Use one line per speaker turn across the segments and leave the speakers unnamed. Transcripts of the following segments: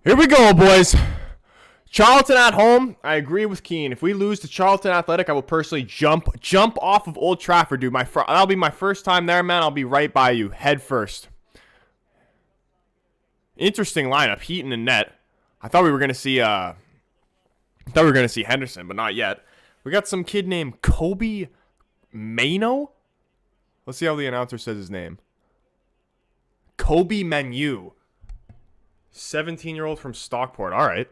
Here we go, boys. Charlton at home. I agree with Keen. If we lose to Charlton Athletic, I will personally jump off of Old Trafford, dude. That'll be my first time there, man. I'll be right by you, head first. Interesting lineup. Heaton and net. I thought we were gonna see. Henderson, but not yet. We got some kid named Kobe Mano. Let's see how the announcer says his name. Kobe Manu. 17-year-old from Stockport. All right.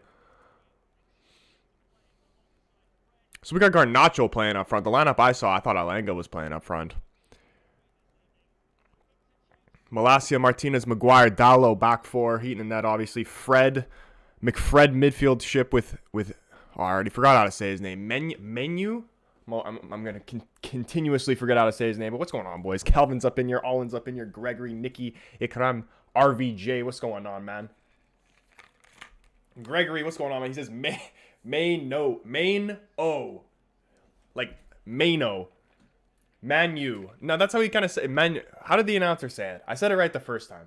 So we got Garnacho playing up front. The lineup I saw, I thought Alanga was playing up front. Malacia, Martinez, Maguire, Dallo, back four. Heaton and net, obviously. McFred midfield ship with I already forgot how to say his name. Menu? Well, I'm going to continuously forget how to say his name. But what's going on, boys? Calvin's up in here. Allen's up in here. Gregory, Nicky, Ikram, RVJ. What's going on, man? Gregory, what's going on, man? He says Main-O. Like, Mano. Manu. No, that's how he kind of say Manu. How did the announcer say it? I said it right the first time.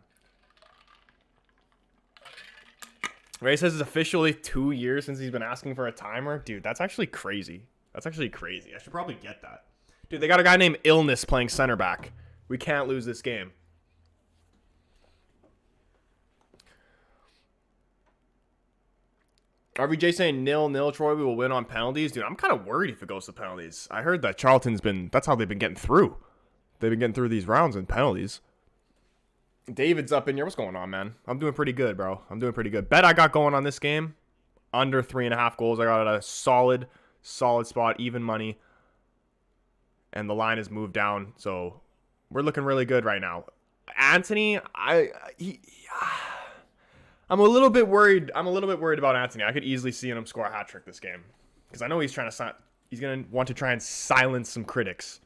Ray says it's officially 2 years since he's been asking for a timer. Dude, that's actually crazy. That's actually crazy. I should probably get that. Dude, they got a guy named Illness playing center back. We can't lose this game. RVJ saying 0-0, Troy. We will win on penalties. Dude, I'm kind of worried if it goes to penalties. I heard that Charlton's that's how they've been getting through. They've been getting through these rounds in penalties. David's up in here. What's going on, man? I'm doing pretty good, bro. I'm doing pretty good. Bet I got going on this game. Under 3.5 goals. I got at a solid spot. Even money. And the line has moved down. So we're looking really good right now. Anthony, I'm a little bit worried. I'm a little bit worried about Anthony. I could easily see him score a hat trick this game. Because I know he's going to want to try and silence some critics.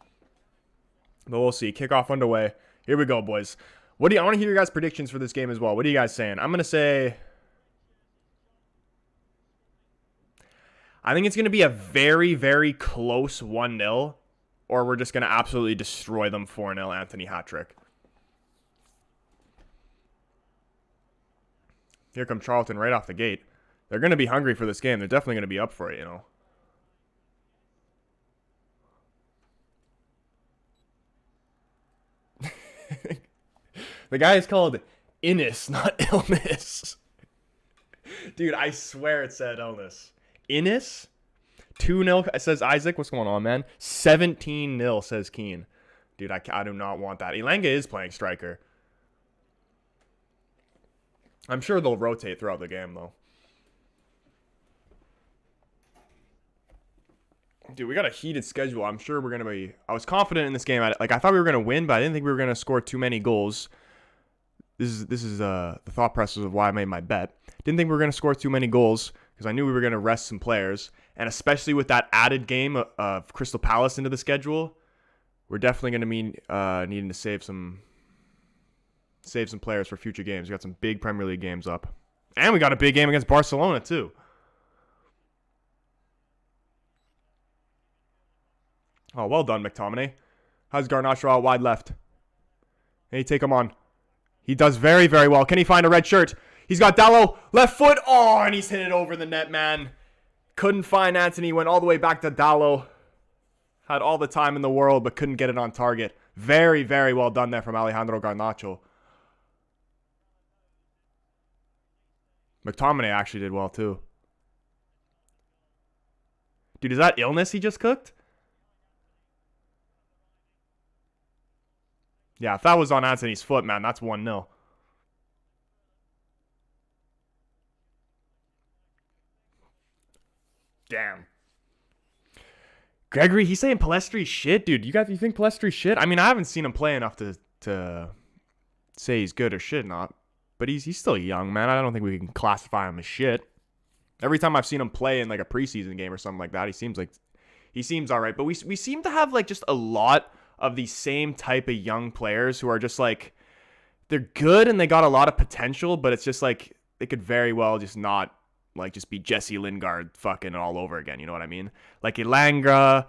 But we'll see. Kickoff underway. Here we go, boys. I want to hear your guys' predictions for this game as well. What are you guys saying? I'm going to say, I think it's going to be a very, very close 1-0. Or we're just going to absolutely destroy them 4-0 Anthony hat trick. Here come Charlton right off the gate. They're going to be hungry for this game. They're definitely going to be up for it, you know. The guy is called Innis, not Illness. Dude, I swear it said Illness. Innis? 2-0 says Isaac. What's going on, man? 17-0 says Keen. Dude, I do not want that. Elanga is playing striker. I'm sure they'll rotate throughout the game, though. Dude, we got a heated schedule. I'm sure we're going to be... I was confident in this game. I thought we were going to win, but I didn't think we were going to score too many goals. This is the thought process of why I made my bet. Didn't think we were going to score too many goals because I knew we were going to rest some players. And especially with that added game of Crystal Palace into the schedule, we're definitely going to be needing to save some players for future games. We got some big Premier League games up. And we got a big game against Barcelona, too. Oh, well done, McTominay. How's Garnacho out wide left? Hey, take him on. He does very, very well. Can he find a red shirt? He's got Dallo. Left foot. Oh, and he's hit it over the net, man. Couldn't find Anthony. Went all the way back to Dallo. Had all the time in the world, but couldn't get it on target. Very, very well done there from Alejandro Garnacho. McTominay actually did well, too. Dude, is that Illness he just cooked? Yeah, if that was on Anthony's foot, man, that's 1-0. Damn. Gregory, he's saying Palestri's shit, dude. You think Palestri's shit? I mean, I haven't seen him play enough to say he's good or shit not. But he's still young, man. I don't think we can classify him as shit. Every time I've seen him play in like a preseason game or something like that, he seems all right. But we seem to have like just a lot of these same type of young players who are just like, they're good and they got a lot of potential, but it's just like they could very well just not like just be Jesse Lingard fucking all over again. You know what I mean? Like Elanga,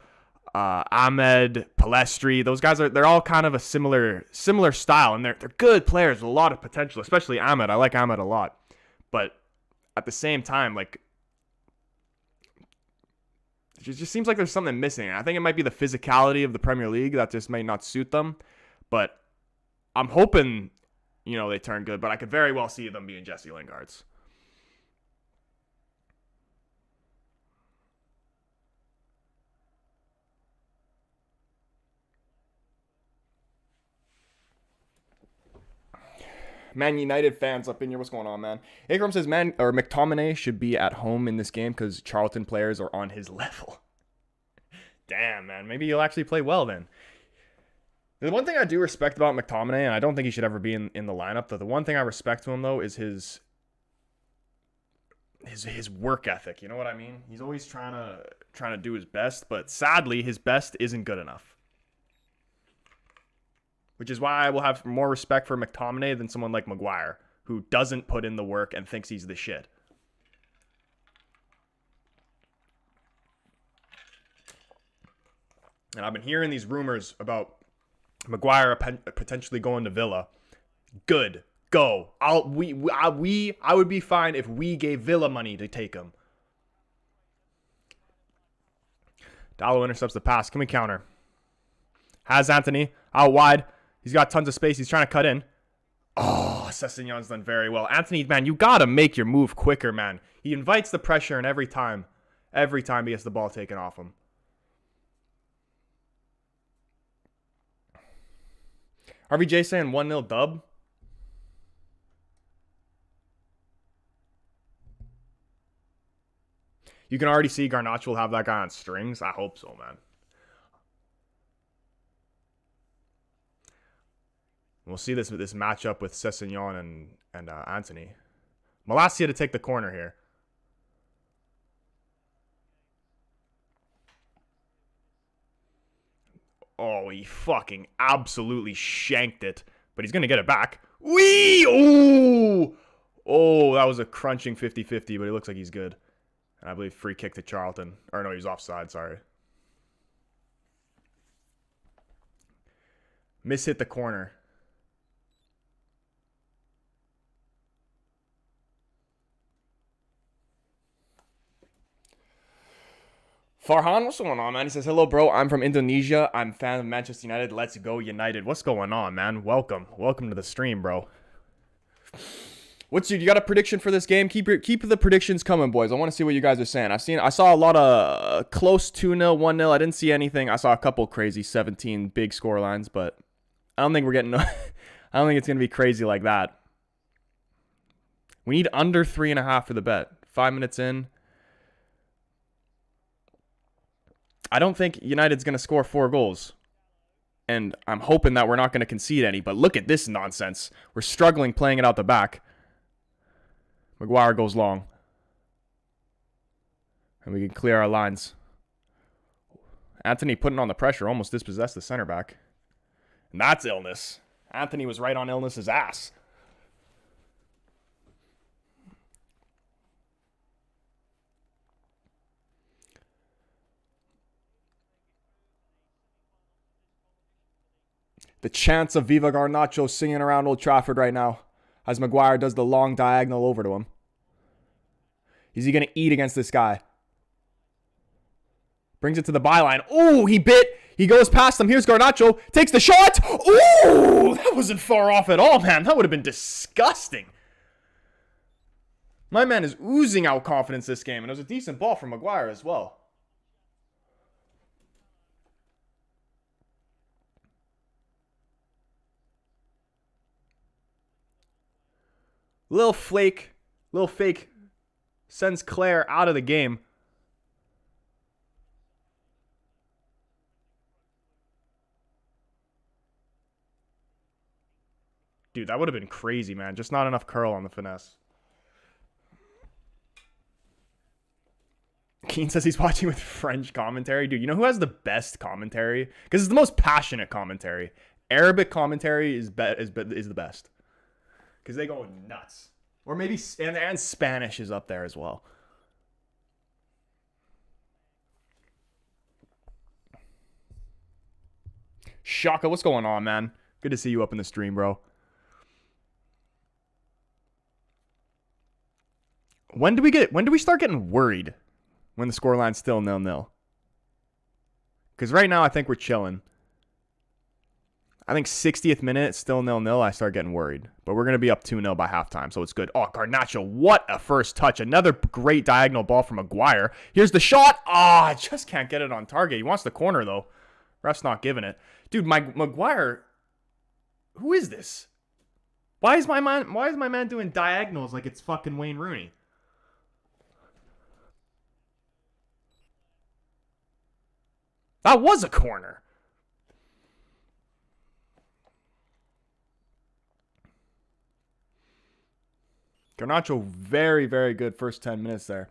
Ahmed, Palestri, those guys they're all kind of a similar style, and they're good players with a lot of potential, especially Ahmed. I like Ahmed a lot, but at the same time, like, it just seems like there's something missing. I think it might be the physicality of the Premier League that just might not suit them. But I'm hoping, they turn good. But I could very well see them being Jesse Lingard's. Man United fans up in here, what's going on, man? Akram says, McTominay should be at home in this game because Charlton players are on his level. Damn, man. Maybe he'll actually play well then. The one thing I do respect about McTominay, and I don't think he should ever be in the lineup, the one thing I respect to him, though, is his work ethic. You know what I mean? He's always trying to do his best, but sadly, his best isn't good enough. Which is why I will have more respect for McTominay than someone like Maguire, who doesn't put in the work and thinks he's the shit. And I've been hearing these rumors about Maguire potentially going to Villa. Good. Go. I would be fine if we gave Villa money to take him. Dallo intercepts the pass. Can we counter? Has Anthony out wide. He's got tons of space. He's trying to cut in. Oh, Sessegnon's done very well. Anthony, man, you got to make your move quicker, man. He invites the pressure, and every time he gets the ball taken off him. RVJ saying 1-0 dub. You can already see Garnacho will have that guy on strings. I hope so, man. We'll see this matchup with Sessegnon and Anthony. Malacia to take the corner here. Oh, he fucking absolutely shanked it. But he's going to get it back. Wee! Oh! Oh, that was a crunching 50-50, but it looks like he's good. And I believe free kick to Charlton. Or no, he's offside, sorry. Miss-hit the corner. Farhan, what's going on, man? He says, hello, bro. I'm from Indonesia. I'm a fan of Manchester United. Let's go United. What's going on, man? Welcome. Welcome to the stream, bro. You got a prediction for this game? Keep the predictions coming, boys. I want to see what you guys are saying. I saw a lot of close 2-0, 1-0. I didn't see anything. I saw a couple crazy 17 big score lines, but I don't think we're getting I don't think it's going to be crazy like that. We need under 3.5 for the bet. 5 minutes in. I don't think United's going to score 4 goals. And I'm hoping that we're not going to concede any. But look at this nonsense. We're struggling playing it out the back. Maguire goes long. And we can clear our lines. Anthony putting on the pressure almost dispossessed the center back. And that's illness. Anthony was right on illness's ass. The chants of Viva Garnacho singing around Old Trafford right now as Maguire does the long diagonal over to him. Is he going to eat against this guy? Brings it to the byline. Oh, he bit. He goes past him. Here's Garnacho. Takes the shot. Oh, that wasn't far off at all, man. That would have been disgusting. My man is oozing out confidence this game. And it was a decent ball from Maguire as well. Little fake sends Claire out of the game. Dude, that would have been crazy, man. Just not enough curl on the finesse. Keen says he's watching with French commentary. Dude, you know who has the best commentary? Because it's the most passionate commentary. Arabic commentary is the best. Because they go nuts. Or maybe, and Spanish is up there as well. Shaka, what's going on, man? Good to see you up in the stream, bro. When do we start getting worried when the scoreline's still 0-0? Because right now I think we're chilling. I think 60th minute, still 0-0, I start getting worried. But we're going to be up 2-0 by halftime, so it's good. Oh, Garnacho, what a first touch. Another great diagonal ball from Maguire. Here's the shot. I just can't get it on target. He wants the corner, though. Ref's not giving it. Dude, Maguire, who is this? Why is my man doing diagonals like it's fucking Wayne Rooney? That was a corner. Garnacho, very, very good first 10 minutes there.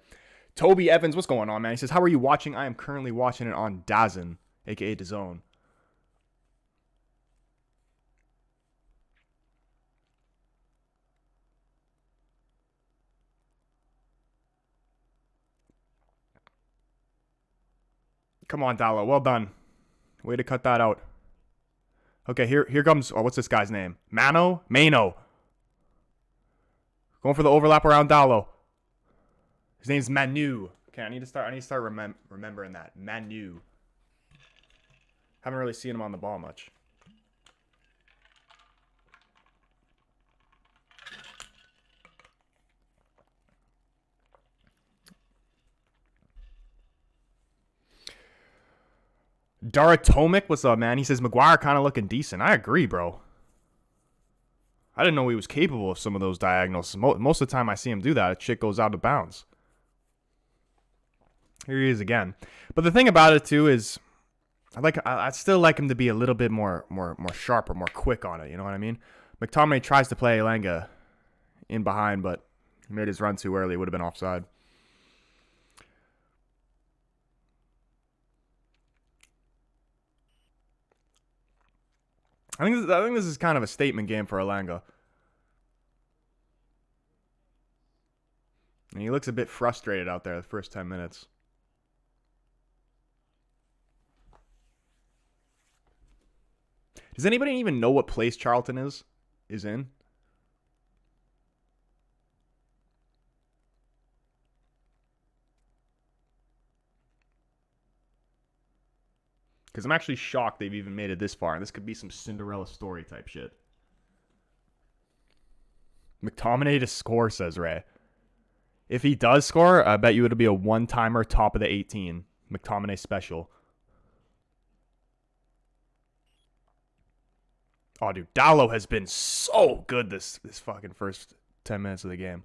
Toby Evans, what's going on, man? He says, how are you watching? I am currently watching it on DAZN, a.k.a. DAZN. Come on, Dallo. Well done. Way to cut that out. Okay, here comes... Oh, what's this guy's name? Mano? Going for the overlap around Dallo. His name's Manu. Okay, I need to start remembering that. Manu. Haven't really seen him on the ball much. Daratomic, what's up, man? He says, Maguire kind of looking decent. I agree, bro. I didn't know he was capable of some of those diagonals. Most of the time I see him do that, shit goes out of bounds. Here he is again. But the thing about it, too, is I'd still like him to be a little bit more sharp or more quick on it. You know what I mean? McTominay tries to play Elanga in behind, but he made his run too early. It would have been offside. I think this is kind of a statement game for Elanga. And he looks a bit frustrated out there the first 10 minutes. Does anybody even know what place Charlton is in? Because I'm actually shocked they've even made it this far. This could be some Cinderella story type shit. McTominay to score, says Ray. If he does score, I bet you it'll be a one-timer top of the 18. McTominay special. Oh, dude. Dallo has been so good this fucking first 10 minutes of the game.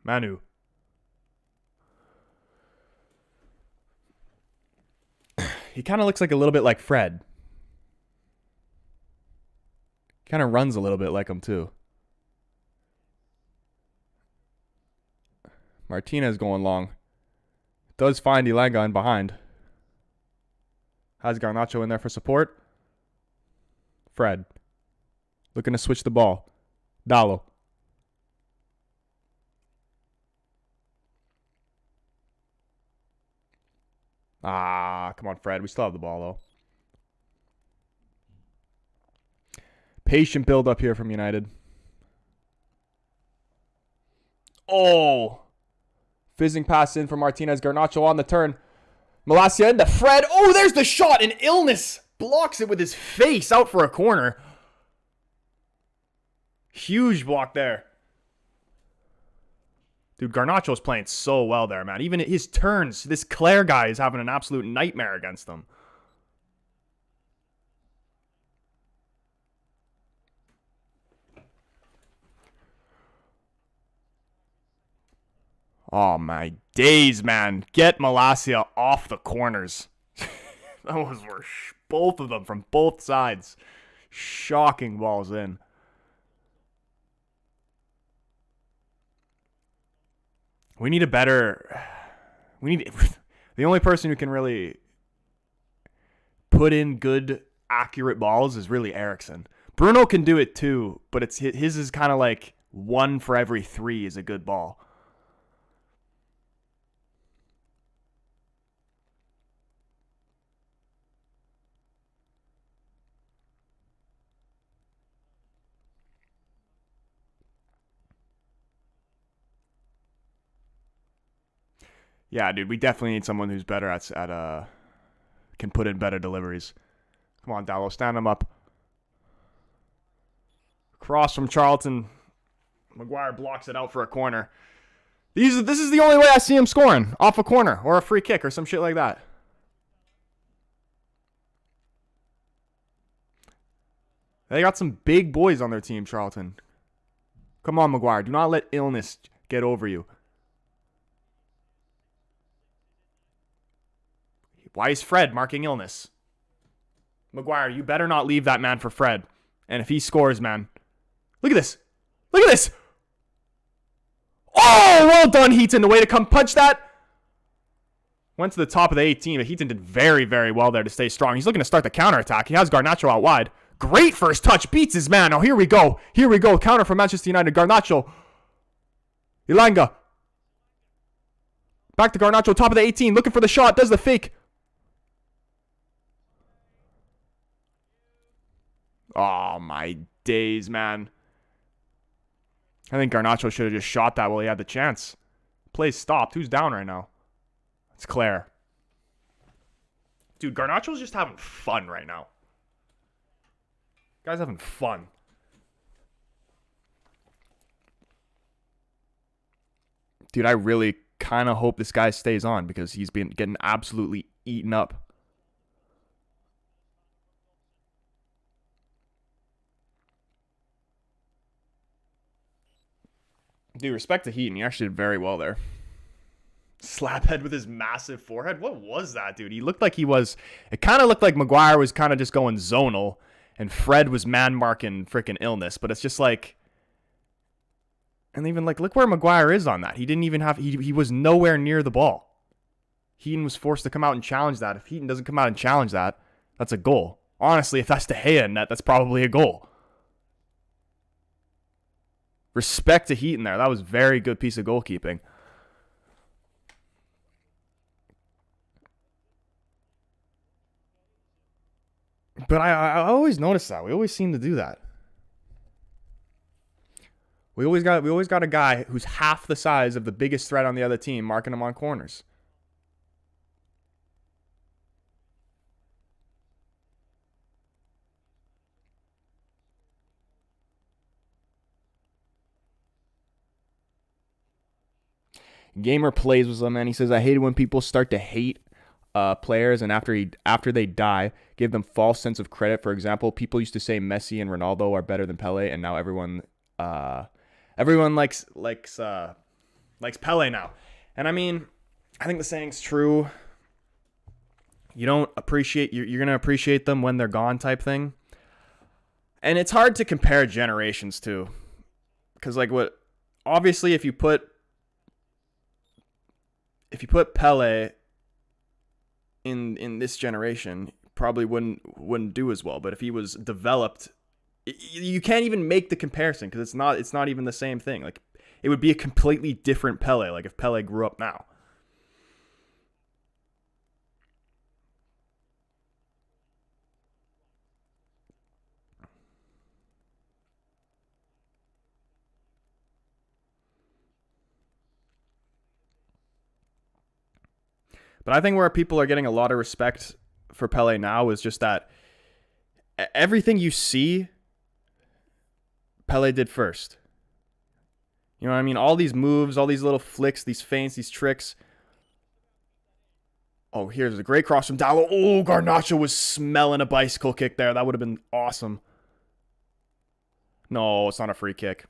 Manu. He kind of looks like a little bit like Fred. Kind of runs a little bit like him, too. Martinez going long. Does find Elanga in behind. Has Garnacho in there for support. Fred. Looking to switch the ball. Dallo. Come on, Fred. We still have the ball, though. Patient build up here from United. Oh. Fizzing pass in from Martinez. Garnacho on the turn. Malacia into Fred. Oh, there's the shot. And Illness blocks it with his face out for a corner. Huge block there. Dude, Garnacho's playing so well there, man. Even his turns, this Claire guy is having an absolute nightmare against him. Oh, my days, man. Get Malacia off the corners. Those were both of them from both sides. Shocking balls in. We need a better... The only person who can really put in good, accurate balls is really Eriksen. Bruno can do it too, but his is kind of like 1 for every 3 is a good ball. Yeah, dude, we definitely need someone who's better at can put in better deliveries. Come on, Dallo, stand him up. Cross from Charlton. Maguire blocks it out for a corner. This is the only way I see him scoring, off a corner or a free kick or some shit like that. They got some big boys on their team, Charlton. Come on, Maguire. Do not let illness get over you. Why is Fred marking illness? Maguire, you better not leave that man for Fred. And if he scores, man. Look at this. Look at this. Oh, well done, Heaton. The way to come punch that. Went to the top of the 18, but Heaton did very, very well there to stay strong. He's looking to start the counterattack. He has Garnacho out wide. Great first touch. Beats his man. Now here we go. Here we go. Counter from Manchester United. Garnacho. Ilanga. Back to Garnacho. Top of the 18. Looking for the shot. Does the fake. Oh, my days, man. I think Garnacho should have just shot that while he had the chance. Play stopped. Who's down right now? It's Claire. Dude, Garnacho's just having fun right now. Guy's having fun. Dude, I really kind of hope this guy stays on because he's been getting absolutely eaten up. Dude, respect to Heaton. He actually did very well there. Slaphead with his massive forehead. What was that, dude? He looked like he was... It kind of looked like Maguire was kind of just going zonal. And Fred was man-marking freaking illness. But it's just like... And even like, look where Maguire is on that. He didn't even have... He was nowhere near the ball. Heaton was forced to come out and challenge that. If Heaton doesn't come out and challenge that, that's a goal. Honestly, if that's De Gea in net, that's probably a goal. Respect to Heaton there. That was a very good piece of goalkeeping. But I always notice that. We always seem to do that. We always got a guy who's half the size of the biggest threat on the other team marking him on corners. Gamer plays with them, man. He says, I hate it when people start to hate players, and after they die, give them false sense of credit. For example, people used to say Messi and Ronaldo are better than Pele, and now everyone likes Pele now. And I mean, I think the saying's true. You don't appreciate you're gonna appreciate them when they're gone, type thing. And it's hard to compare generations too, because like obviously if you put Pele in this generation, probably wouldn't do as well. But if he was developed, you can't even make the comparison because it's not even the same thing. Like it would be a completely different Pele. Like if Pele grew up now. But I think where people are getting a lot of respect for Pele now is just that everything you see, Pele did first. You know what I mean? All these moves, all these little flicks, these feints, these tricks. Oh, here's a great cross from Dallo. Oh, Garnacho was smelling a bicycle kick there. That would have been awesome. No, it's not a free kick.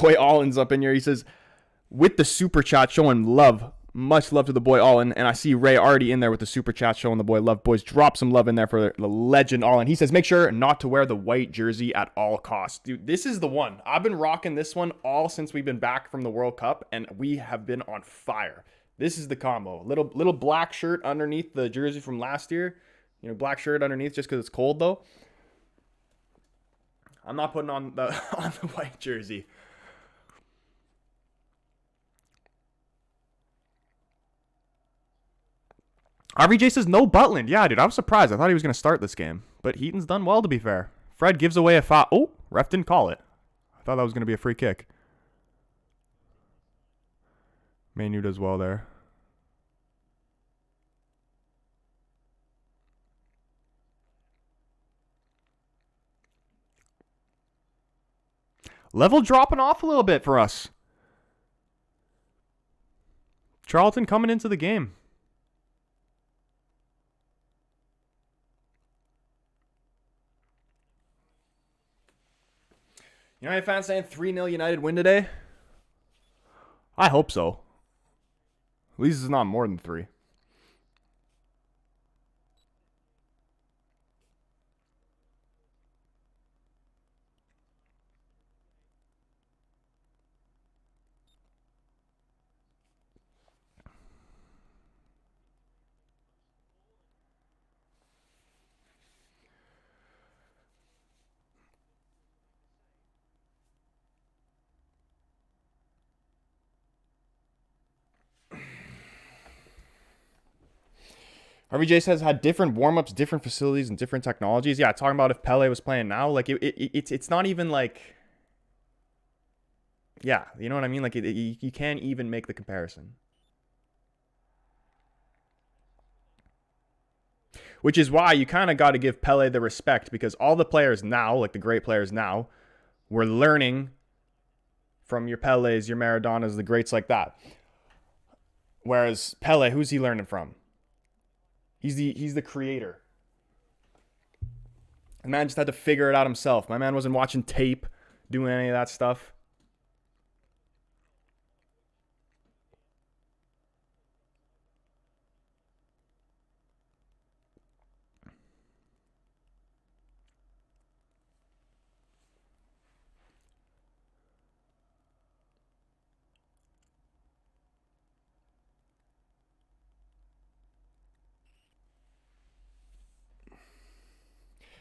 Boy Allen's up in here. He says, with the super chat showing love, much love to the boy Allen. And I see Ray already in there with the super chat showing the boy love. Boys, drop some love in there for the legend Allen. He says, make sure not to wear the white jersey at all costs. Dude, this is the one. I've been rocking this one all since we've been back from the World Cup, and we have been on fire. This is the combo. Little black shirt underneath the jersey from last year. You know, black shirt underneath just because it's cold, though. I'm not putting on the white jersey. RVJ says no Butland. Yeah, dude, I was surprised. I thought he was going to start this game. But Heaton's done well, to be fair. Fred gives away a foul. Oh, ref didn't call it. Thought that was going to be a free kick. Manu does well there. Level dropping off a little bit for us. Charlton coming into the game. You know any fans saying 3-0 United win today? I hope so. At least it's not more than 3. RVJ says had different warm-ups, different facilities, and different technologies. Yeah, talking about if Pele was playing now, like it's not even like, yeah, you know what I mean? Like you can't even make the comparison. Which is why you kind of got to give Pele the respect, because all the players now, like the great players now, were learning from your Peles, your Maradonas, the greats like that. Whereas Pele, who's he learning from? He's the creator. The man just had to figure it out himself. My man wasn't watching tape, doing any of that stuff.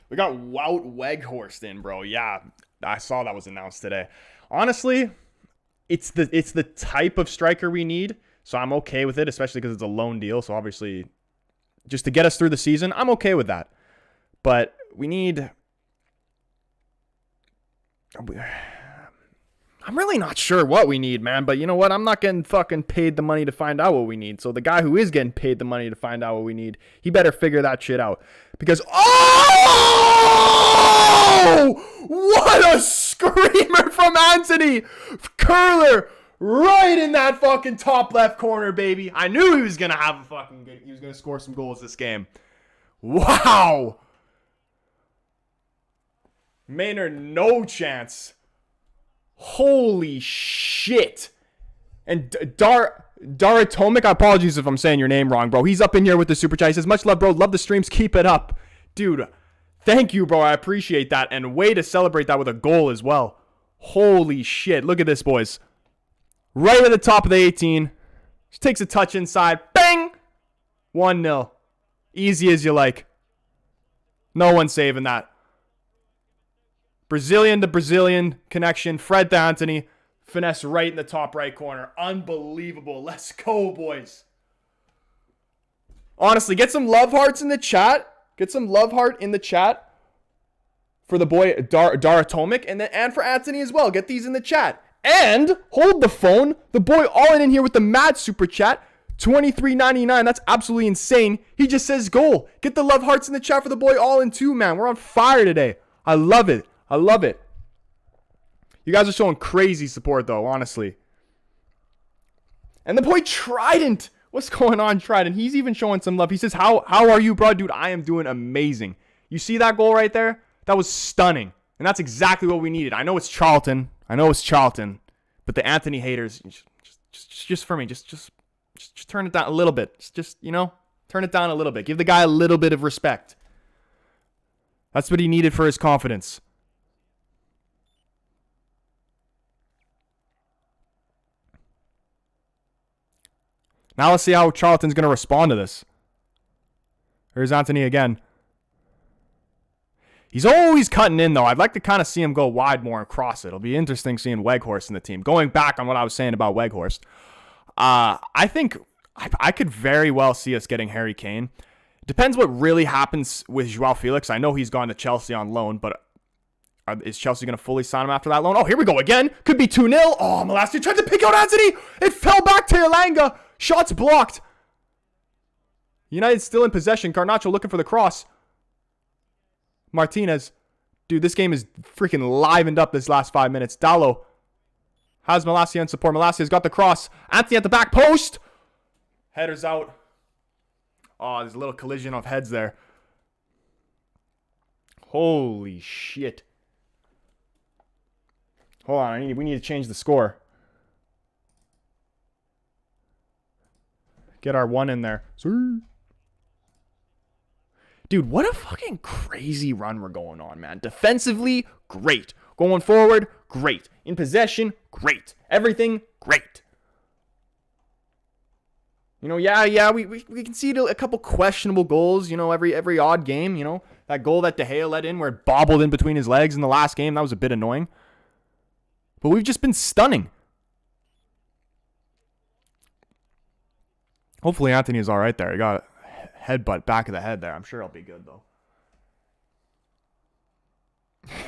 We got Wout Weghorst in, bro. Yeah, I saw that was announced today. Honestly, it's the type of striker we need, so I'm okay with it, especially because it's a loan deal. So obviously, just to get us through the season, I'm okay with that. But we need... I'm really not sure what we need, man. But you know what? I'm not getting fucking paid the money to find out what we need. So the guy who is getting paid the money to find out what we need, he better figure that shit out. Because, oh! What a screamer from Anthony! Curler right in that fucking top left corner, baby. I knew he was going to have a fucking good... He was going to score some goals this game. Wow! Maynard, no chance. Holy shit. And Daratomic, apologies if I'm saying your name wrong, bro. He's up in here with the super chat. He says, much love, bro. Love the streams. Keep it up. Dude, thank you, bro. I appreciate that. And way to celebrate that with a goal as well. Holy shit. Look at this, boys. Right at the top of the 18. Just takes a touch inside. Bang! 1-0. Easy as you like. No one's saving that. Brazilian to Brazilian connection. Fred to Anthony. Finesse right in the top right corner. Unbelievable. Let's go, boys. Honestly, get some love hearts in the chat. Get some love heart in the chat for the boy Daratomic and for Anthony as well. Get these in the chat. And hold the phone. The boy all in here with the mad super chat. $23.99. That's absolutely insane. He just says goal. Get the love hearts in the chat for the boy all in too, man. We're on fire today. I love it. I love it. You guys are showing crazy support, though, honestly. And the boy Trident. What's going on, Trident? He's even showing some love. He says, how are you, bro? Dude, I am doing amazing. You see that goal right there? That was stunning. And that's exactly what we needed. I know it's Charlton. But the Anthony haters, just for me, just turn it down a little bit. Just, you know, turn it down a little bit. Give the guy a little bit of respect. That's what he needed for his confidence. Now let's see how Charlton's going to respond to this. Here's Anthony again. He's always cutting in, though. I'd like to kind of see him go wide more and cross it. It'll be interesting seeing Weghorst in the team. Going back on what I was saying about Weghorst, I think I could very well see us getting Harry Kane. Depends what really happens with Joao Felix. I know he's gone to Chelsea on loan, but Is Chelsea going to fully sign him after that loan? Oh, here we go again. Could be 2-0. Oh, Malacia tried to pick out Anthony. It fell back to Elanga. Shots blocked. United still in possession. Garnacho looking for the cross. Martinez. Dude, this game is freaking livened up this last 5 minutes. Dallo has Malacia in support. Malacia's got the cross. Anthony at the back post. Header's out. Oh, there's a little collision of heads there. Holy shit. Hold on, we need to change the score. Get our 1 in there. Dude, what a fucking crazy run we're going on, man. Defensively, great. Going forward, great. In possession, great. Everything, great. You know, yeah, we conceded a couple questionable goals, you know, every odd game, you know. That goal that De Gea let in where it bobbled in between his legs in the last game, that was a bit annoying. But we've just been stunning. Hopefully Anthony is all right there. He got a headbutt back of the head there. I'm sure he'll be good, though.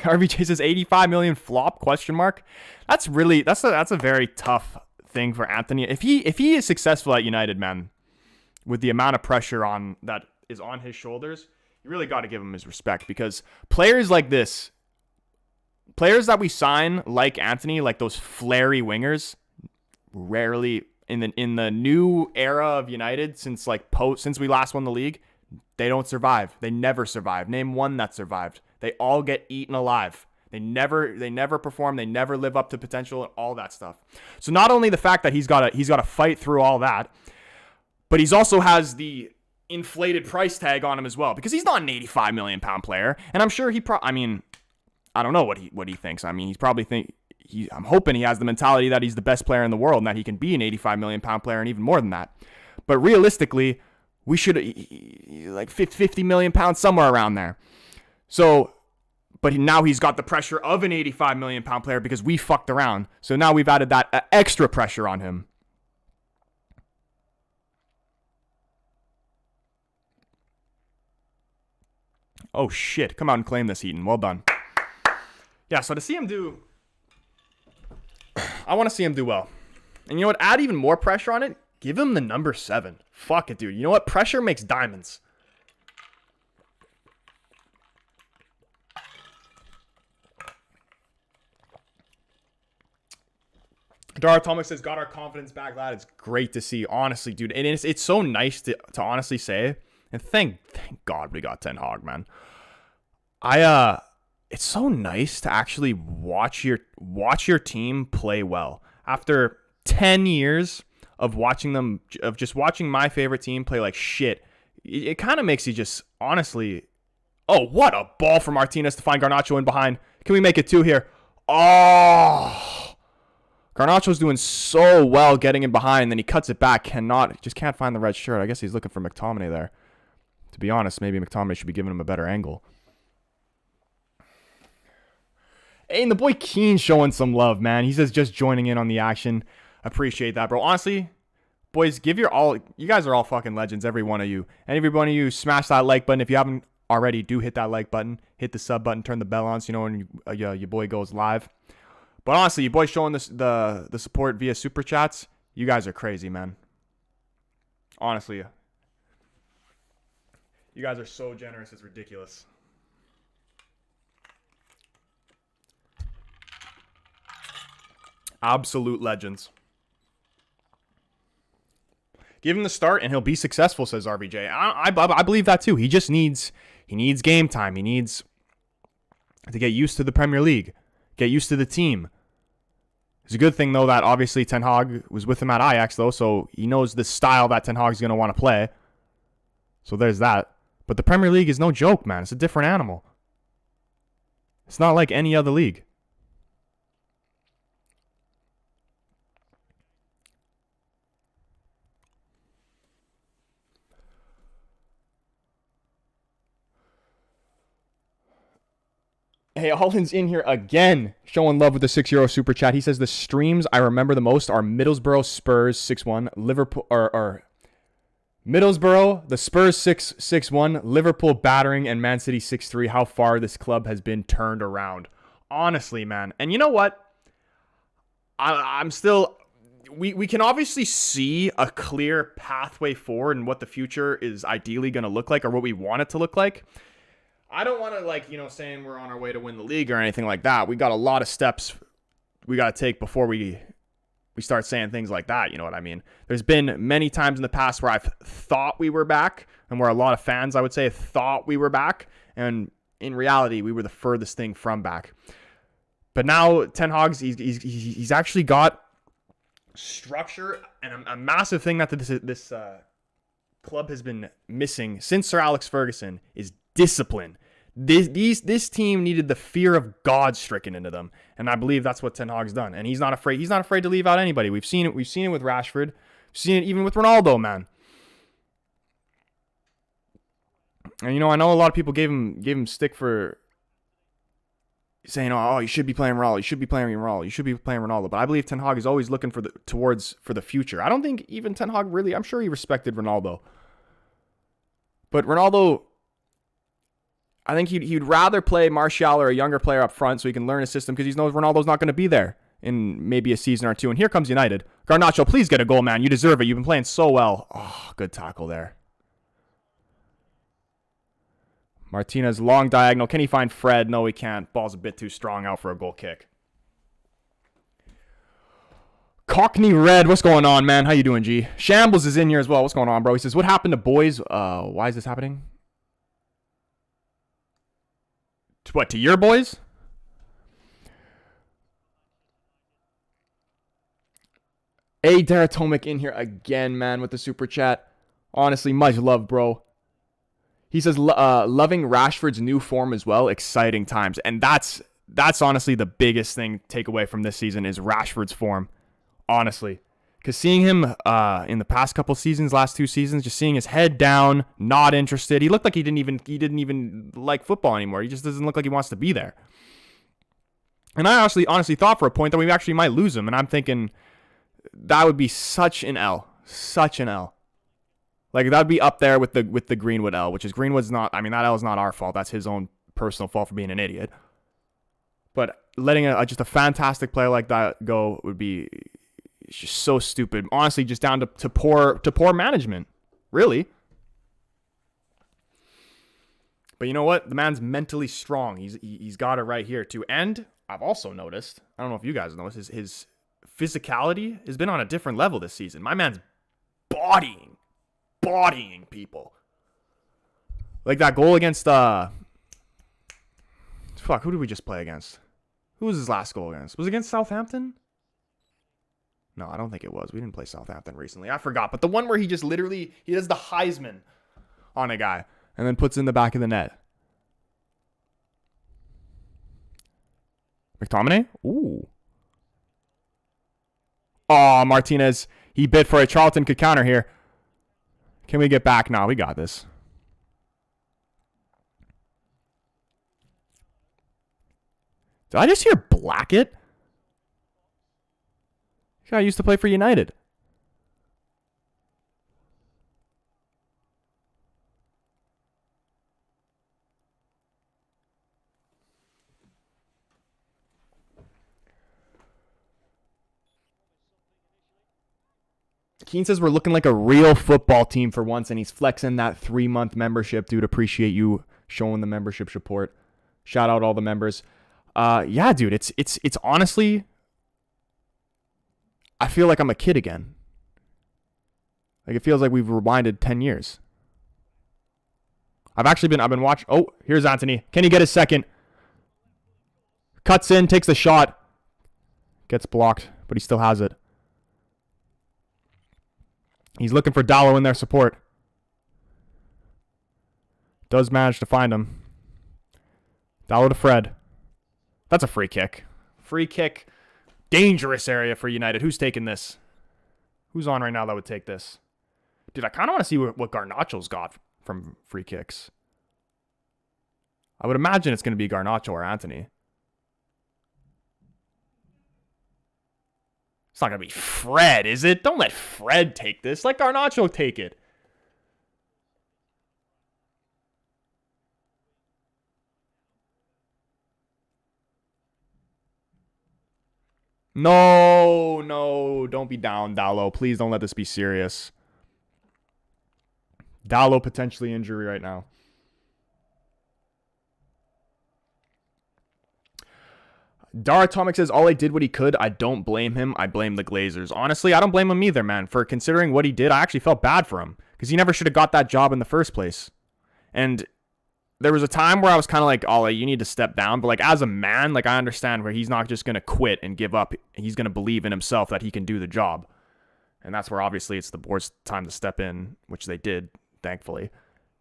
RVJ says 85 million flop, question mark. That's a very tough thing for Anthony. If he is successful at United, man, with the amount of pressure on that is on his shoulders, you really got to give him his respect, because players like this, players that we sign like Anthony, like those flary wingers, rarely in the new era of United since we last won the league, they don't survive. They never survive. Name one that survived. They all get eaten alive. They never perform. They never live up to potential and all that stuff. So not only the fact that he's got to fight through all that, but he's also has the inflated price tag on him as well, because he's not an 85 million pound player. And I'm sure I don't know what he thinks. I mean, he's probably I'm hoping he has the mentality that he's the best player in the world and that he can be an 85 million pound player and even more than that. But realistically, we should like 50 million pounds, somewhere around there. So, but now he's got the pressure of an 85 million pound player because we fucked around. So now we've added that extra pressure on him. Oh shit, come out and claim this, Heaton. Well done. Yeah, so to see him I want to see him do well. And you know what? Add even more pressure on it. Give him the number 7. Fuck it, dude. You know what? Pressure makes diamonds. Dara Tomic says, got our confidence back. That is great to see. Honestly, dude. And it's so nice to honestly say. And thank God we got Ten Hag, man. It's so nice to actually watch your team play well. After 10 years of watching my favorite team play like shit, it kind of makes you just honestly, oh, what a ball for Martinez to find Garnacho in behind. Can we make it 2 here? Oh, Garnacho's doing so well getting in behind, and then he cuts it back. Just can't find the red shirt. I guess he's looking for McTominay there. To be honest, maybe McTominay should be giving him a better angle. Hey, and the boy Keane showing some love, man. He says just joining in on the action. Appreciate that, bro. Honestly, boys, give your all. You guys are all fucking legends, every one of you. And every one of you, smash that like button. If you haven't already, do hit that like button. Hit the sub button. Turn the bell on so you know when your boy goes live. But honestly, you boys showing the support via Super Chats. You guys are crazy, man. Honestly. You guys are so generous. It's ridiculous. Absolute legends. Give him the start and he'll be successful, says RVJ. I believe that too. He needs game time. He needs to get used to the Premier League. Get used to the team. It's a good thing, though, that obviously Ten Hag was with him at Ajax, though, so he knows the style that Ten Hag's going to want to play. So there's that. But the Premier League is no joke, man. It's a different animal. It's not like any other league. Hey, Holland's in here again, showing love with the €6 super chat. He says the streams I remember the most are Middlesbrough Spurs 6-1, Liverpool or Middlesbrough, the Spurs 6-1, Liverpool battering, and Man City 6-3. How far this club has been turned around. Honestly, man. And you know what? I'm still... We can obviously see a clear pathway forward and what the future is ideally going to look like or what we want it to look like. I don't want to, saying we're on our way to win the league or anything like that. We got a lot of steps we got to take before we start saying things like that. You know what I mean? There's been many times in the past where I've thought we were back and where a lot of fans, I would say, thought we were back. And in reality, we were the furthest thing from back. But now Ten Hag's, he's actually got structure, and a massive thing that this club has been missing since Sir Alex Ferguson is discipline. This team needed the fear of God stricken into them, and I believe that's what Ten Hag's done. And he's not afraid to leave out anybody. We've seen it with Rashford. We've seen it even with Ronaldo, man. And I know a lot of people gave him stick for saying, "Oh, you should be playing Ronaldo. You should be playing Ronaldo. You should be playing Ronaldo." But I believe Ten Hag is always looking for the future. I don't think even Ten Hag really. I'm sure he respected Ronaldo, but Ronaldo, I think he'd rather play Martial or a younger player up front so he can learn his system because he knows Ronaldo's not going to be there in maybe a season or two. And here comes United. Garnacho, please get a goal, man. You deserve it. You've been playing so well. Oh, good tackle there. Martinez, long diagonal. Can he find Fred? No, he can't. Ball's a bit too strong out for a goal kick. Cockney Red, what's going on, man? How you doing, G? Shambles is in here as well. What's going on, bro? He says, what happened to boys? Why is this happening? What, to your boys? A Daratomic in here again, man, with the super chat. Honestly, much love, bro. He says, loving Rashford's new form as well. Exciting times. And that's honestly the biggest thing take away from this season is Rashford's form. Honestly. Because seeing him in the past couple seasons, last 2 seasons, just seeing his head down, not interested. He looked like he didn't even like football anymore. He just doesn't look like he wants to be there. And I honestly thought for a point that we actually might lose him. And I'm thinking that would be such an L. Such an L. Like, that would be up there with the Greenwood L, which is Greenwood's not, I mean, that L is not our fault. That's his own personal fault for being an idiot. But letting just a fantastic player like that go would be just so stupid. Honestly, just down to poor management. Really. But you know what? The man's mentally strong. He's got it right here, too. And I've also noticed, I don't know if you guys noticed, his physicality has been on a different level this season. My man's bodying people. Like that goal against who did we just play against? Who was his last goal against? Was it against Southampton? No, I don't think it was. We didn't play Southampton recently. I forgot. But the one where he just literally he does the Heisman on a guy and then puts in the back of the net. McTominay? Ooh. Oh, Martinez. He bid for it. Charlton could counter here. Can we get back? No, we got this. Did I just hear Blackett? This guy used to play for United. Keen says we're looking like a real football team for once, and he's flexing that 3-month membership. Dude, appreciate you showing the membership support. Shout out all the members. Yeah, dude, it's honestly, I feel like I'm a kid again. Like it feels like we've rewinded 10 years. I've been watching. Oh, here's Anthony. Can he get his second? Cuts in, takes the shot. Gets blocked, but he still has it. He's looking for Dallo in their support. Does manage to find him. Dallo to Fred. That's a free kick. Free kick. Dangerous area for United. Who's taking this? Who's on right now that would take this? Dude, I kind of want to see what Garnacho's got from free kicks. I would imagine it's going to be Garnacho or Anthony. It's not going to be Fred, is it? Don't let Fred take this. Let Garnacho take it. No, no, don't be down, Dallo. Please don't let this be serious. Dallo potentially injury right now. Dar Atomic says, all I did what he could. I don't blame him. I blame the Glazers. Honestly, I don't blame him either, man. For considering what he did, I actually felt bad for him. Because he never should have got that job in the first place. And there was a time where I was kind of like, oh, you need to step down. But like as a man, like I understand where he's not just going to quit and give up. He's going to believe in himself that he can do the job. And that's where obviously it's the board's time to step in, which they did, thankfully.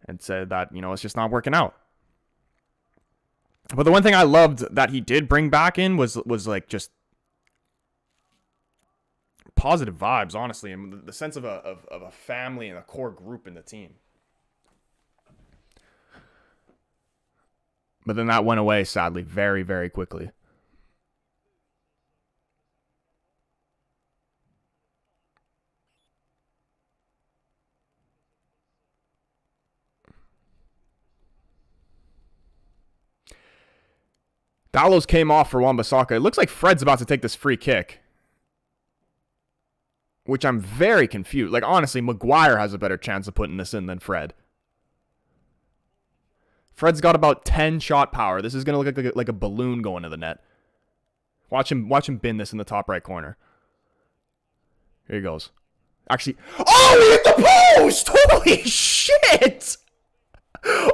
And said that, you know, it's just not working out. But the one thing I loved that he did bring back in was like just positive vibes, honestly, and the sense of a family and a core group in the team. But then that went away, sadly, very, very quickly. Dallo's came off for Wan-Bissaka. It looks like Fred's about to take this free kick. Which I'm very confused. Like, honestly, Maguire has a better chance of putting this in than Fred. Fred's got about 10 shot power. This is going to look like a balloon going to the net. Watch him bin this in the top right corner. Here he goes. Actually, oh, he hit the post! Holy shit!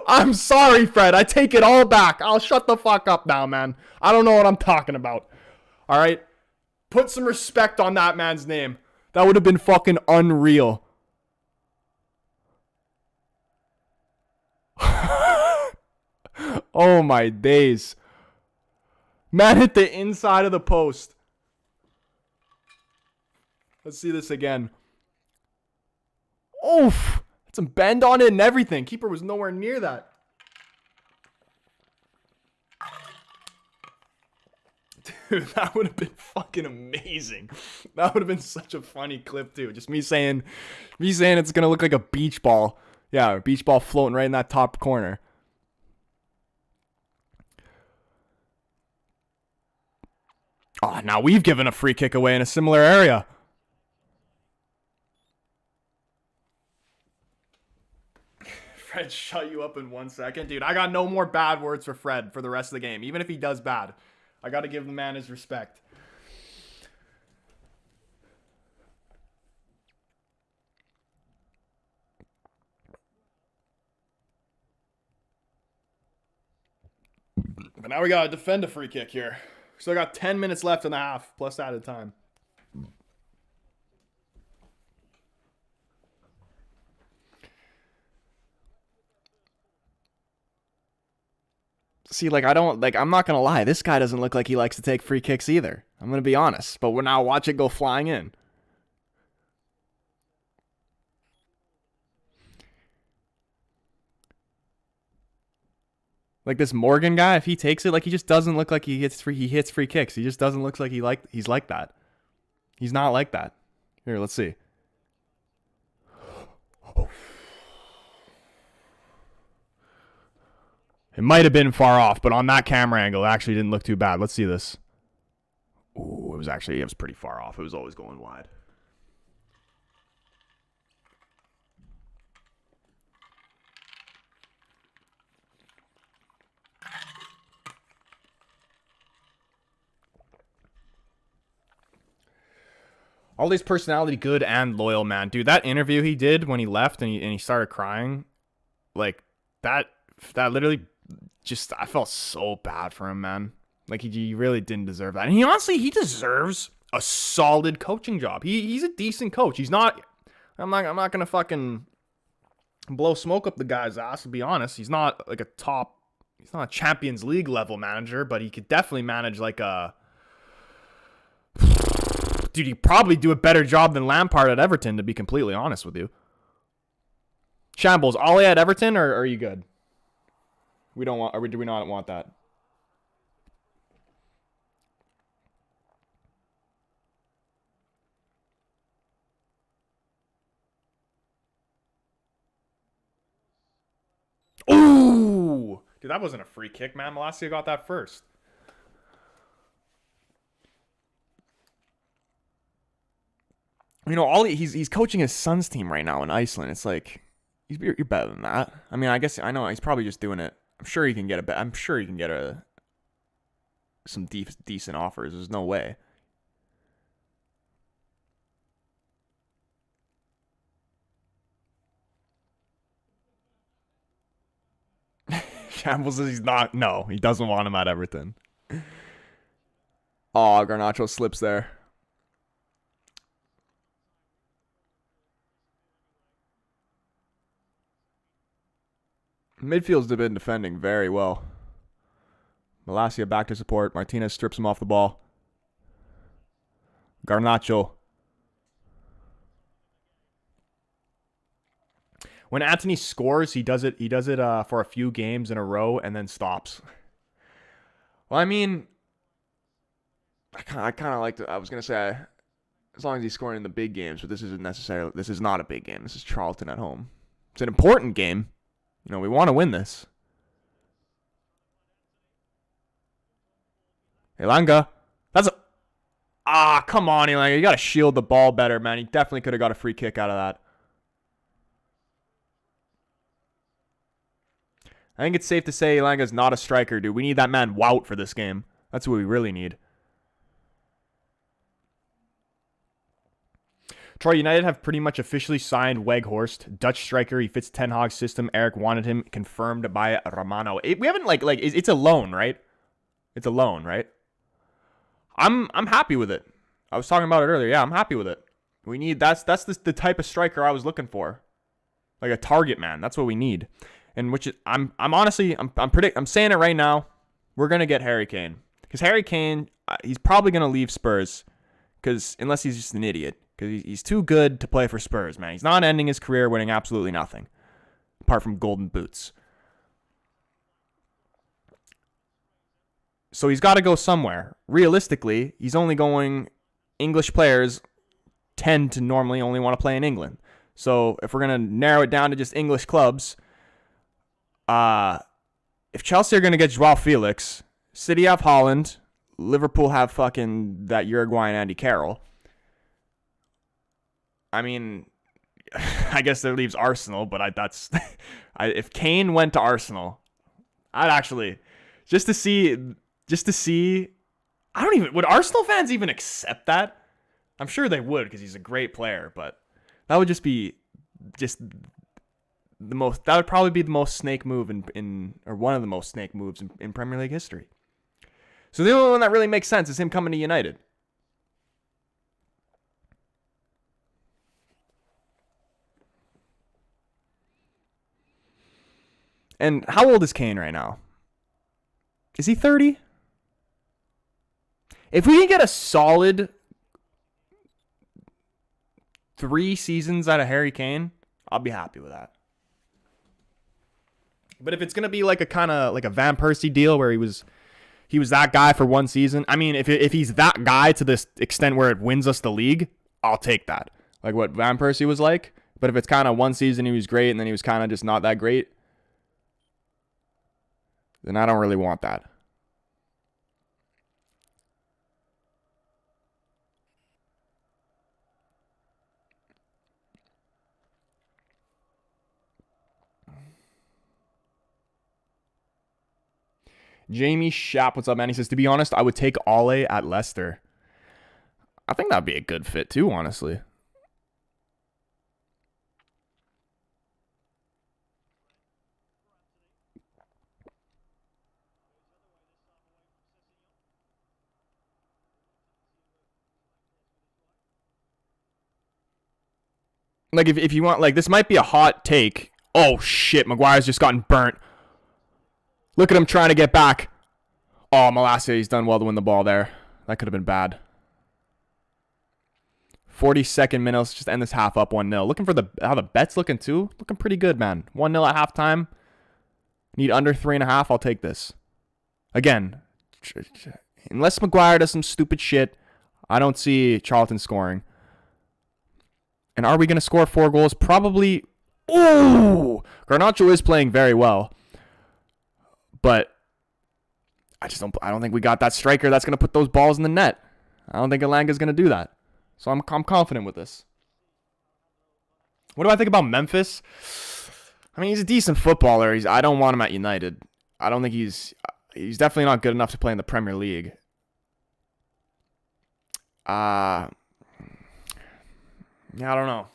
I'm sorry, Fred. I take it all back. I'll shut the fuck up now, man. I don't know what I'm talking about. All right? Put some respect on that man's name. That would have been fucking unreal. Oh my days. Man hit the inside of the post. Let's see this again. Oof. Had some bend on it and everything. Keeper was nowhere near that. Dude, that would have been fucking amazing. That would have been such a funny clip too. Just me saying it's gonna look like a beach ball. Yeah, a beach ball floating right in that top corner. Oh, now we've given a free kick away in a similar area. Fred shut you up in 1 second. Dude, I got no more bad words for Fred for the rest of the game. Even if he does bad. I got to give the man his respect. But now we got to defend a free kick here. Still got 10 minutes left in the half, plus added time. See, like, I'm not going to lie. This guy doesn't look like he likes to take free kicks either. I'm going to be honest. But we're now watch it go flying in. Like this Morgan guy, if he takes it, like he just doesn't look like he hits free kicks. He just doesn't look like he's like that. He's not like that. Here, let's see. It might have been far off, but on that camera angle, it actually didn't look too bad. Let's see this. Ooh, it was pretty far off. It was always going wide. Ollie's personality, good and loyal, man. Dude, that interview he did when he left and he started crying, like, that literally just, I felt so bad for him, man. Like, he really didn't deserve that. And he deserves a solid coaching job. He's a decent coach. He's not, I'm not going to fucking blow smoke up the guy's ass, to be honest. He's not like he's not a Champions League level manager, but he could definitely manage like a, dude, he'd probably do a better job than Lampard at Everton, to be completely honest with you. Shambles, Ollie at Everton, or are you good? Do we not want that? Ooh! Dude, that wasn't a free kick, man. Malacia got that first. You know, he's coaching his son's team right now in Iceland. It's like you're better than that. I mean, I guess I know he's probably just doing it. I'm sure he can get some decent offers. There's no way. Campbell says he's not. No, he doesn't want him at Everton. Oh, Garnacho slips there. Midfield's been defending very well. Malacia back to support. Martinez strips him off the ball. Garnacho. When Antony scores, he does it for a few games in a row and then stops. Well, I mean, I kind of like to. I was gonna say, as long as he's scoring in the big games, but this is not a big game. This is Charlton at home. It's an important game. You know, we want to win this. Elanga. Come on, Elanga. You got to shield the ball better, man. He definitely could have got a free kick out of that. I think it's safe to say Elanga's not a striker, dude. We need that man Wout for this game. That's what we really need. Troy, United have pretty much officially signed Weghorst, Dutch striker. He fits Ten Hag's system. Eric wanted him, confirmed by Romano. We haven't it's a loan, right? It's a loan, right? I'm happy with it. I was talking about it earlier. Yeah, I'm happy with it. We need that's the type of striker I was looking for, like a target man. That's what we need, and which is, I'm saying it right now. We're gonna get Harry Kane because Harry Kane he's probably gonna leave Spurs because unless he's just an idiot. Because he's too good to play for Spurs, man. He's not ending his career winning absolutely nothing. Apart from golden boots. So he's got to go somewhere. Realistically, he's only going... English players tend to normally only want to play in England. So if we're going to narrow it down to just English clubs... if Chelsea are going to get Joao Felix, City have Holland, Liverpool have fucking that Uruguayan Andy Carroll... I mean, I guess that leaves Arsenal, but if Kane went to Arsenal, I'd actually just to see. Would Arsenal fans even accept that? I'm sure they would because he's a great player, but that would just be the most. That would probably be the most snake move or one of the most snake moves in Premier League history. So the only one that really makes sense is him coming to United. And how old is Kane right now? Is he 30? If we can get a solid 3 seasons out of Harry Kane, I'll be happy with that. But if it's going to be like a kind of like a Van Persie deal where he was that guy for 1 season, I mean, if he's that guy to this extent where it wins us the league, I'll take that. Like what Van Persie was like. But if it's kind of 1 season he was great and then he was kind of just not that great, then I don't really want that. Jamie Shapp, what's up, man? He says, to be honest, I would take Ole at Leicester. I think that'd be a good fit too, honestly. Like, if you want, like, this might be a hot take. Oh, shit, Maguire's just gotten burnt. Look at him trying to get back. Oh, Malacia, he's done well to win the ball there. That could have been bad. 42nd minute, let's just end this half up 1-0. Looking for how the bet's looking, too. Looking pretty good, man. 1-0 at halftime. Need under 3.5, I'll take this. Again, unless Maguire does some stupid shit, I don't see Charlton scoring. And are we going to score 4 goals? Probably. Ooh! Garnacho is playing very well. But I don't think we got that striker that's going to put those balls in the net. I don't think Elanga's going to do that. So I'm confident with this. What do I think about Memphis? I mean, he's a decent footballer. I don't want him at United. I don't think he's definitely not good enough to play in the Premier League. Yeah, I don't know.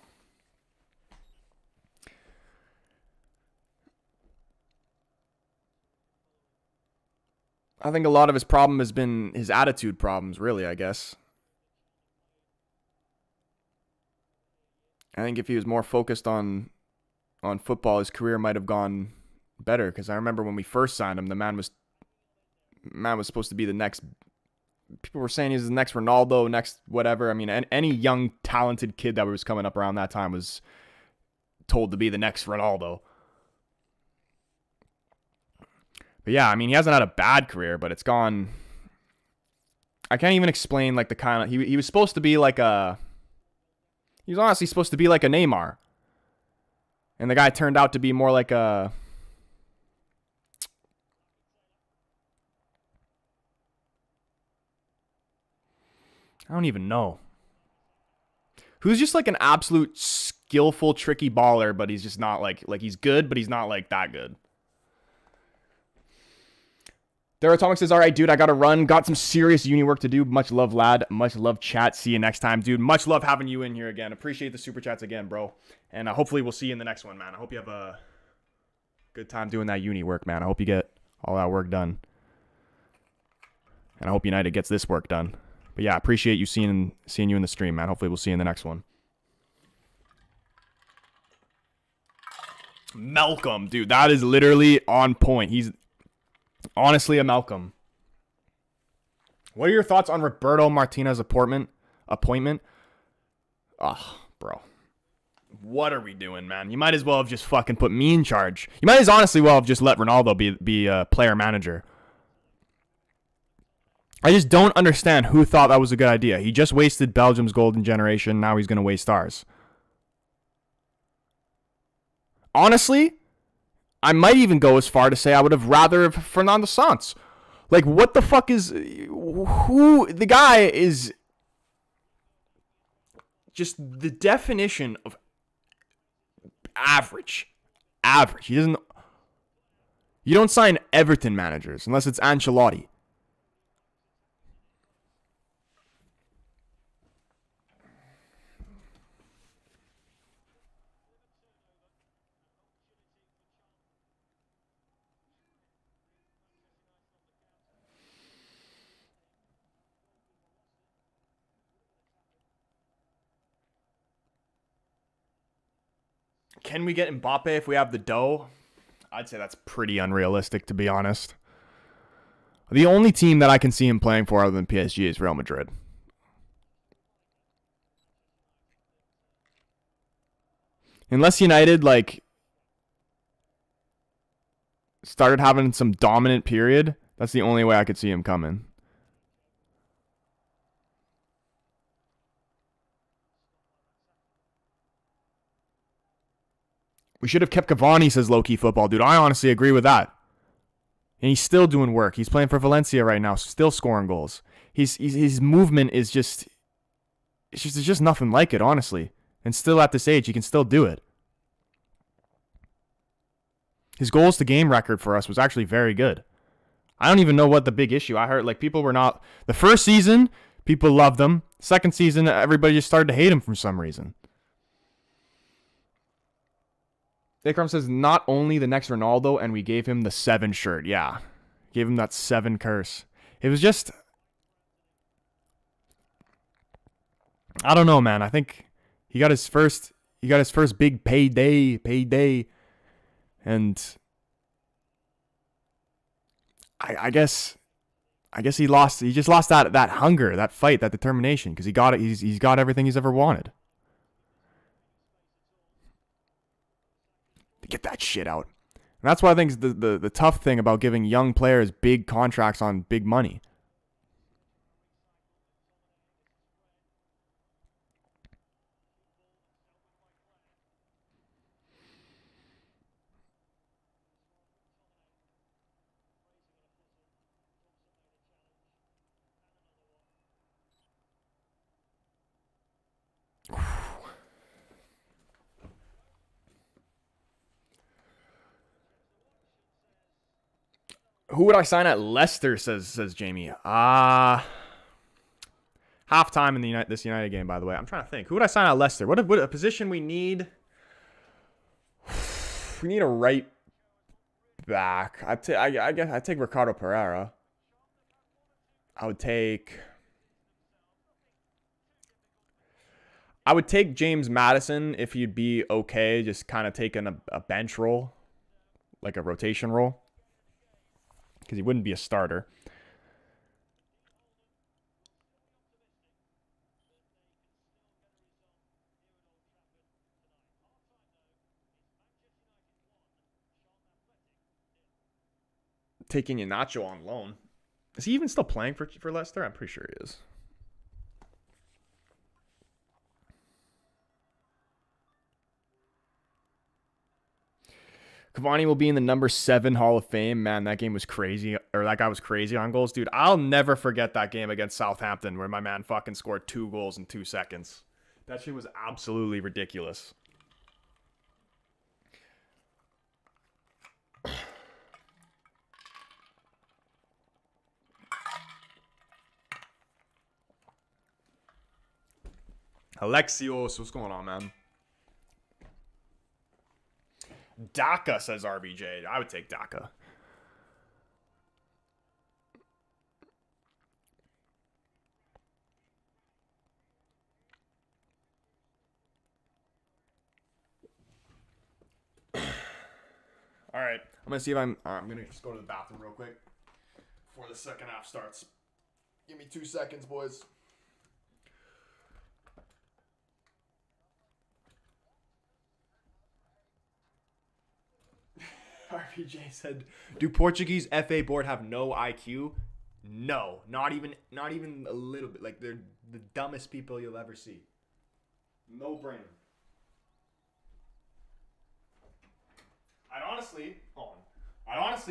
I think a lot of his problem has been his attitude problems, really, I guess. I think if he was more focused on football, his career might have gone better. Because I remember when we first signed him, the man was supposed to be the next. People were saying he was the next Ronaldo, next whatever. I mean, any young talented kid that was coming up around that time was told to be the next Ronaldo. But yeah, I mean, he hasn't had a bad career, but it's gone. I can't even explain like the kind of he was supposed to be like a. He was honestly supposed to be like a Neymar. And the guy turned out to be more like a... I don't even know. Who's just like an absolute skillful, tricky baller, but he's just not like he's good, but he's not like that good. Atomic says, all right, dude, I got to run. Got some serious uni work to do. Much love, lad. Much love, chat. See you next time, dude. Much love having you in here again. Appreciate the super chats again, bro. And hopefully we'll see you in the next one, man. I hope you have a good time doing that uni work, man. I hope you get all that work done. And I hope United gets this work done. But yeah, appreciate you seeing you in the stream, man. Hopefully we'll see you in the next one. Malcolm, dude, that is literally on point. He's honestly a Malcolm. What are your thoughts on Roberto Martinez's appointment? Ugh, bro. What are we doing, man? You might as well have just fucking put me in charge. You might as honestly well have just let Ronaldo be a player manager. I just don't understand who thought that was a good idea. He just wasted Belgium's golden generation. Now he's going to waste ours. Honestly, I might even go as far to say I would have rather Fernando Santos. Like, what the fuck is... Who... The guy is... Just the definition of average. Average. He doesn't... You don't sign Everton managers unless it's Ancelotti. Can we get Mbappe if we have the dough? I'd say that's pretty unrealistic, to be honest. The only team that I can see him playing for other than PSG is Real Madrid. Unless United, like, started having some dominant period, that's the only way I could see him coming. We should have kept Cavani, says low-key football. Dude, I honestly agree with that. And he's still doing work. He's playing for Valencia right now, still scoring goals. His movement is just... There's just nothing like it, honestly. And still at this age, he can still do it. His goals to game record for us was actually very good. I don't even know what the big issue. I heard like people were not... The first season, people loved him. Second season, everybody just started to hate him for some reason. Vikram says, not only the next Ronaldo, and we gave him the 7 shirt. Yeah. Gave him that 7 curse. It was just... I don't know, man. I think he got his first big payday. And I guess he just lost that hunger, that fight, that determination, because he got it. He's got everything he's ever wanted. To get that shit out. And that's why I think the tough thing about giving young players big contracts on big money. Who would I sign at Leicester? Says Jamie. Halftime in this United game, by the way. I'm trying to think. Who would I sign at Leicester? What a position we need? We need a right back. I guess I'd take Ricardo Pereira. I would take James Maddison if he'd be okay, just kind of taking a bench role, like a rotation role, because he wouldn't be a starter. Taking Iheanacho on loan. Is he even still playing for Leicester? I'm pretty sure he is. Cavani will be in the number 7 Hall of Fame. Man, that game was crazy. Or that guy was crazy on goals. Dude, I'll never forget that game against Southampton where my man fucking scored 2 goals in 2 seconds. That shit was absolutely ridiculous. Alexios, what's going on, man? Daka, says RBJ. I would take Daka. All right, I'm gonna see if I'm gonna just go to the bathroom real quick before the second half starts. Give me 2 seconds, boys. RPJ said, "Do Portuguese FA board have no IQ?" No, not even a little bit. Like, they're the dumbest people you'll ever see. No brainer. I honestly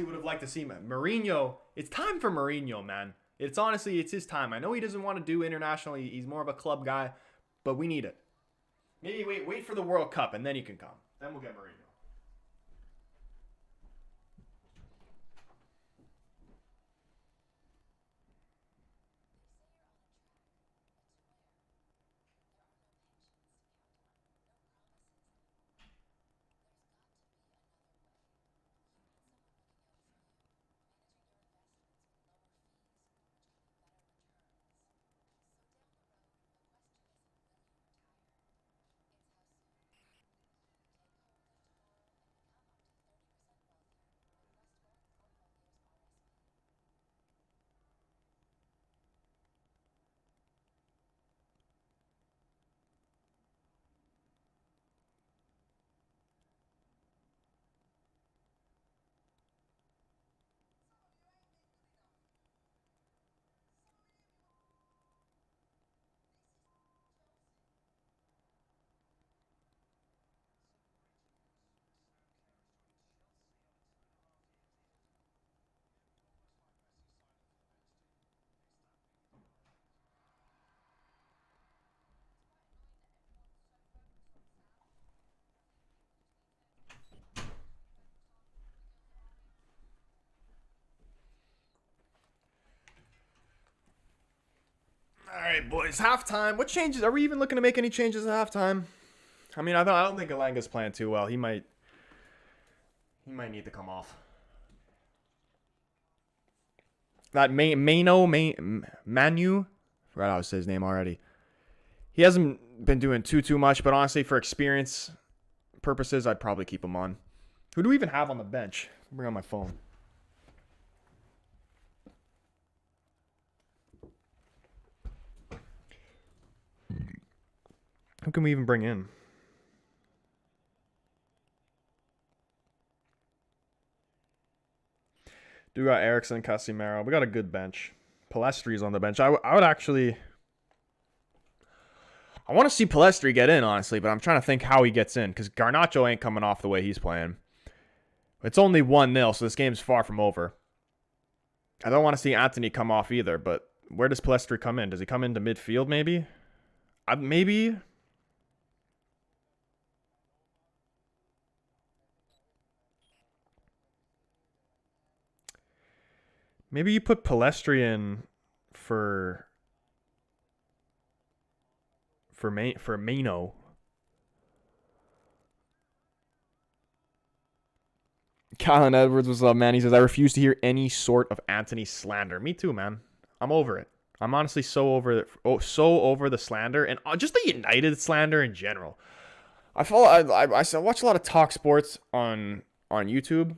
would have liked to see Mourinho. It's time for Mourinho, man. It's his time. I know he doesn't want to do internationally. He's more of a club guy, but we need it. Maybe wait for the World Cup and then he can come. Then we'll get Mourinho. All right, boys. Halftime. What changes? Are we even looking to make any changes at halftime? I mean, I don't think Elanga's playing too well. He might need to come off. That Manu, forgot how to say his name already. He hasn't been doing too much, but honestly, for experience purposes, I'd probably keep him on. Who do we even have on the bench? Bring on my phone. Who can we even bring in? Do we got Eriksson, Casemiro. We got a good bench. Palestri's on the bench. I would actually... I want to see Palestri get in, honestly, but I'm trying to think how he gets in, because Garnacho ain't coming off the way he's playing. It's only 1-0, so this game's far from over. I don't want to see Anthony come off either, but where does Palestri come in? Does he come into midfield, maybe? Maybe... Maybe you put Palestri in for for Mano. Colin Edwards was up, man. He says, I refuse to hear any sort of Anthony slander. Me too, man. I'm over it. I'm honestly so over the slander and just the United slander in general. I watch a lot of Talk Sports on YouTube.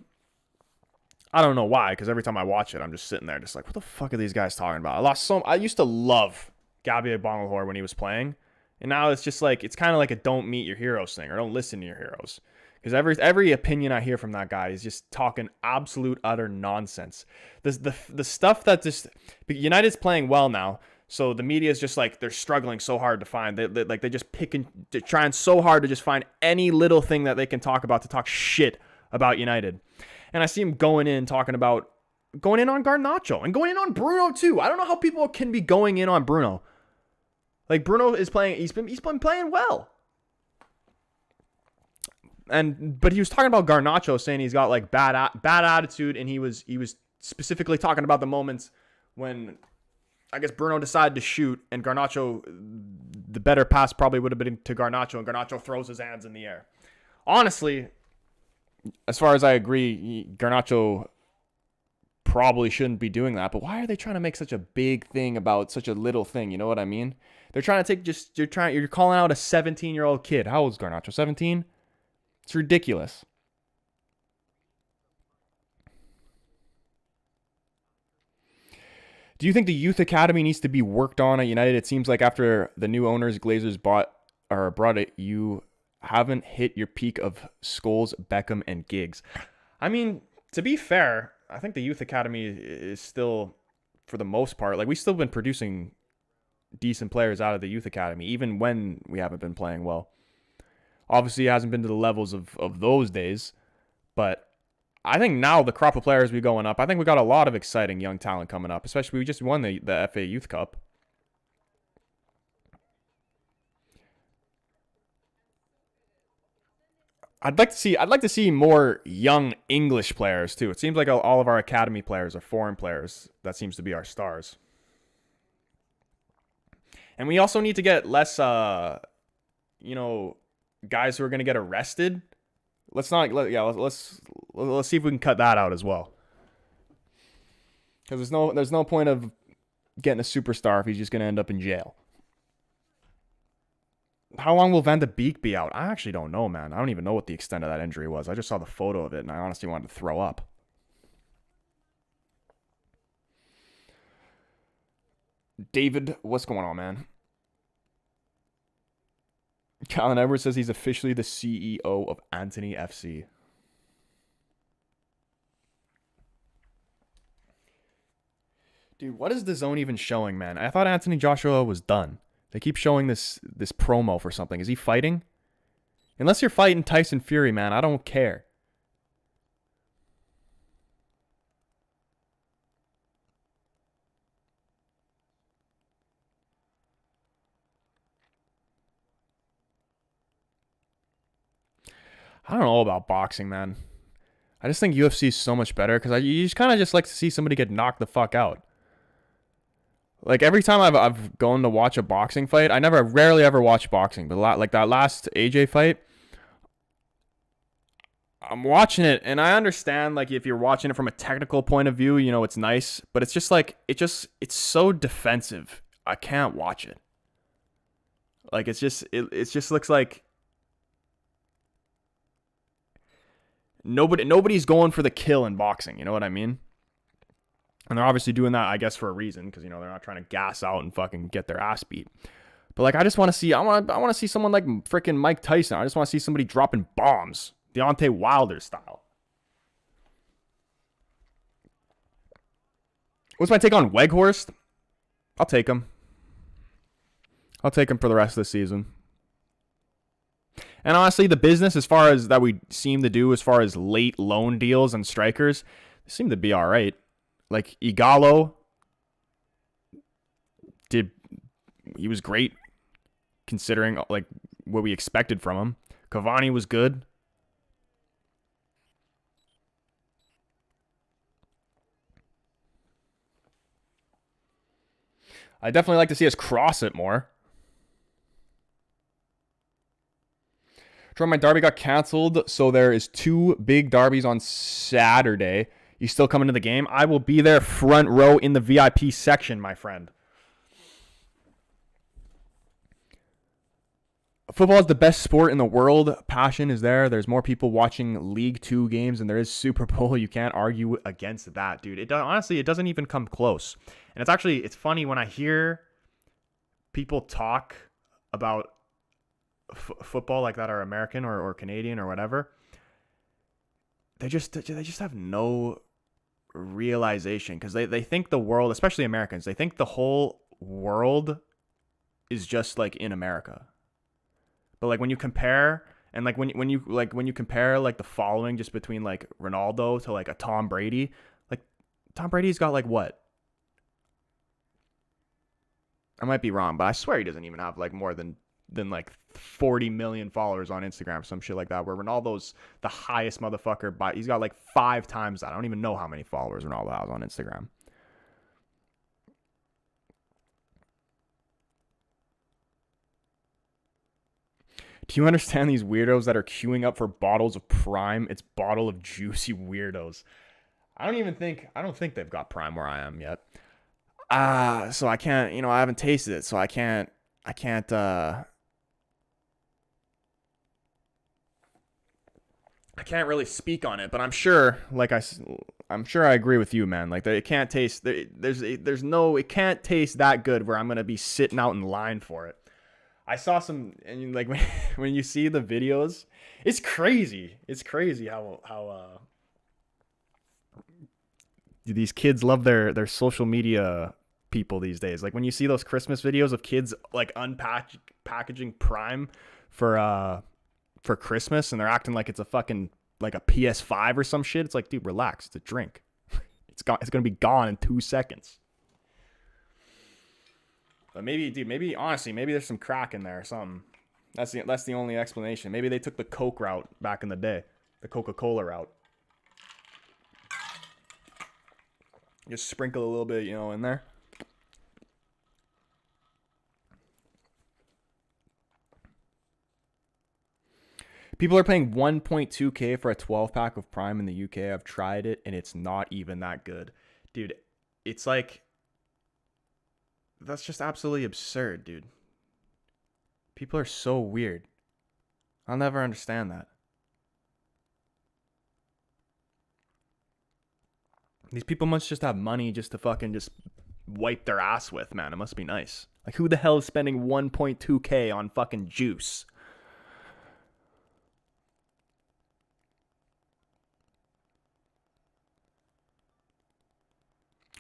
I don't know why, because every time I watch it, I'm just sitting there just like, what the fuck are these guys talking about? I used to love Gabriel Bonalhor when he was playing, and now it's just like, it's kind of like a don't meet your heroes thing, or don't listen to your heroes. Because every opinion I hear from that guy is just talking absolute utter nonsense. The stuff that just United's playing well now, so the media is just like they're struggling so hard to find. They just they're trying so hard to just find any little thing that they can talk about to talk shit about United. And I see him going in on Garnacho and going in on Bruno too. I don't know how people can be going in on Bruno. Like Bruno is playing, he's been playing well. But he was talking about Garnacho, saying he's got like bad attitude, and he was specifically talking about the moments when I guess Bruno decided to shoot, and Garnacho, the better pass probably would have been to Garnacho, and Garnacho throws his hands in the air. Honestly, as far as I agree, Garnacho probably shouldn't be doing that. But why are they trying to make such a big thing about such a little thing? You know what I mean? They're trying to you're calling out a 17-year-old kid. How old is Garnacho? 17? It's ridiculous. Do you think the youth academy needs to be worked on at United? It seems like after the new owners, Glazers brought it, you haven't hit your peak of Scholes, Beckham, and Giggs. I mean, to be fair, I think the youth academy is still, for the most part, like we've still been producing decent players out of the youth academy, even when we haven't been playing well. Obviously, it hasn't been to the levels of those days, but I think now the crop of players be going up. I think we got a lot of exciting young talent coming up, especially we just won the FA Youth Cup. I'd like to see more young English players too. It seems like all of our academy players are foreign players. That seems to be our stars. And we also need to get less guys who are going to get arrested. Let's see if we can cut that out as well. Because there's no point of getting a superstar if he's just going to end up in jail. How long will Van de Beek be out? I actually don't know, man. I don't even know what the extent of that injury was. I just saw the photo of it, and I honestly wanted to throw up. David, what's going on, man? Colin Edwards says he's officially the CEO of Anthony FC. Dude, what is the zone even showing, man? I thought Anthony Joshua was done. They keep showing this promo for something. Is he fighting? Unless you're fighting Tyson Fury, man, I don't care. I don't know about boxing, man. I just think UFC is so much better because you just kind of just like to see somebody get knocked the fuck out. Like every time I've gone to watch a boxing fight, rarely ever watch boxing, but like that last AJ fight, I'm watching it and I understand like if you're watching it from a technical point of view, you know, it's nice, but it's just like it's so defensive. I can't watch it. Like it just looks like nobody's going for the kill in boxing, you know what I mean? And they're obviously doing that, I guess, for a reason, because, you know, they're not trying to gas out and fucking get their ass beat. But, like, I want to see someone like freaking Mike Tyson. I just want to see somebody dropping bombs. Deontay Wilder style. What's my take on Weghorst? I'll take him. I'll take him for the rest of the season. And honestly, the business, as far as that we seem to do, as far as late loan deals and strikers, they seem to be all right. Like, Igalo he was great considering, like, what we expected from him. Cavani was good. I definitely like to see us cross it more. Troy, my derby got canceled, so there is 2 big derbies on Saturday. You still coming to the game? I will be there front row in the VIP section, my friend. Football is the best sport in the world. Passion is there. There's more people watching League 2 games than there is Super Bowl. You can't argue against that, dude. Honestly, it doesn't even come close. And it's funny when I hear people talk about football like that are American or Canadian or whatever. They just have no realization, because they think the world, especially Americans, they think the whole world is just like in America. But like when you compare, and like when you compare like the following just between like Ronaldo to like a Tom Brady, like Tom Brady's got like what? I might be wrong, but I swear he doesn't even have like more than like 40 million followers on Instagram, some shit like that, where Ronaldo's the highest motherfucker, but he's got like 5 times that. I don't even know how many followers Ronaldo has on Instagram. Do you understand these weirdos that are queuing up for bottles of Prime? It's bottle of juice, you weirdos. I don't think they've got Prime where I am yet. So I can't, I haven't tasted it, so I can't really speak on it, but I'm sure, I'm sure I agree with you, man. Like, it can't taste, it can't taste that good where I'm going to be sitting out in line for it. I saw some, and like, when you see the videos, it's crazy. It's crazy how these kids love their social media people these days. Like, when you see those Christmas videos of kids, like, packaging Prime for Christmas, and they're acting like it's a fucking like a PS5 or some shit. It's like, dude, relax. It's a drink. It's gonna be gone in 2 seconds. But maybe honestly, maybe there's some crack in there or something. That's the only explanation. Maybe they took the Coke route back in the day, the Coca-Cola route. Just sprinkle a little bit, in there. People are paying 1.2K for a 12-pack of Prime in the UK. I've tried it, and it's not even that good. Dude, it's like, that's just absolutely absurd, dude. People are so weird. I'll never understand that. These people must just have money just to fucking just wipe their ass with, man. It must be nice. Like, who the hell is spending 1.2K on fucking juice?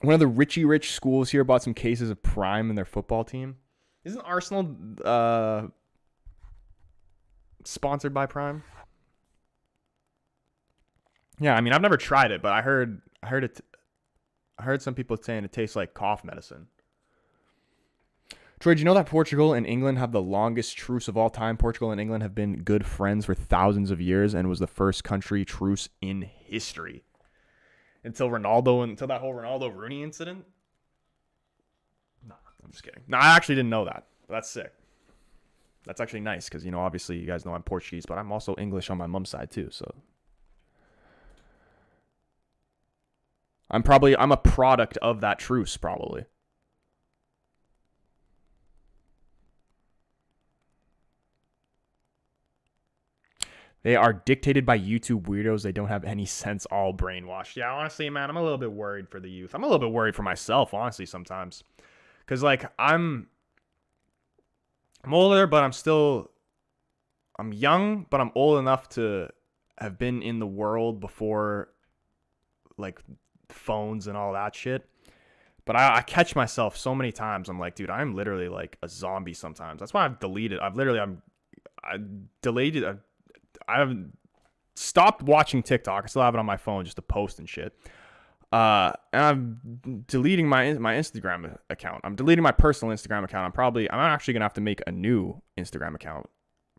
One of the Richie Rich schools here bought some cases of Prime in their football team. Isn't Arsenal sponsored by Prime? Yeah, I mean, I've never tried it, but I heard some people saying it tastes like cough medicine. Troy, do you know that Portugal and England have the longest truce of all time? Portugal and England have been good friends for thousands of years and was the first country truce in history. Until that whole Ronaldo Rooney incident? Nah, I'm just kidding. No, I actually didn't know that. But that's sick. That's actually nice because, obviously you guys know I'm Portuguese, but I'm also English on my mom's side too, so. I'm a product of that truce, probably. They are dictated by YouTube weirdos. They don't have any sense, all brainwashed. Yeah, honestly, man, I'm a little bit worried for the youth. I'm a little bit worried for myself, honestly, sometimes. Because, like, I'm older, but I'm young, but I'm old enough to have been in the world before, like, phones and all that shit. But I catch myself so many times. I'm like, dude, I'm literally like a zombie sometimes. That's why I've deleted. I haven't stopped watching TikTok. I still have it on my phone just to post and shit. And I'm deleting my Instagram account. I'm deleting my personal Instagram account. I'm actually gonna have to make a new Instagram account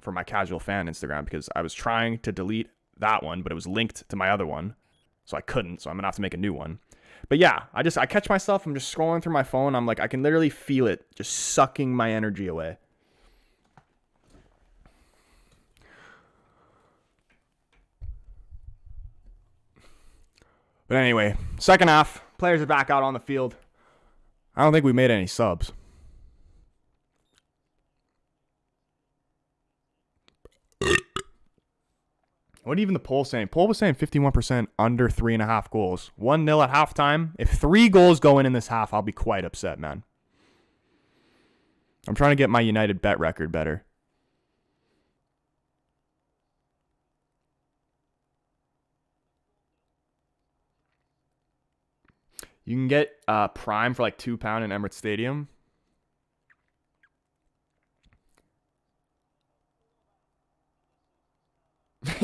for my casual fan Instagram because I was trying to delete that one, but it was linked to my other one, so I couldn't. So I'm gonna have to make a new one. But yeah, I catch myself. I'm just scrolling through my phone. I'm like, I can literally feel it just sucking my energy away. But anyway, second half, players are back out on the field. I don't think we made any subs. What even the poll saying? Poll was saying 51% under 3.5 goals. 1-0 at halftime. If 3 goals go in this half, I'll be quite upset, man. I'm trying to get my United bet record better. You can get Prime for like £2 in Emirates Stadium.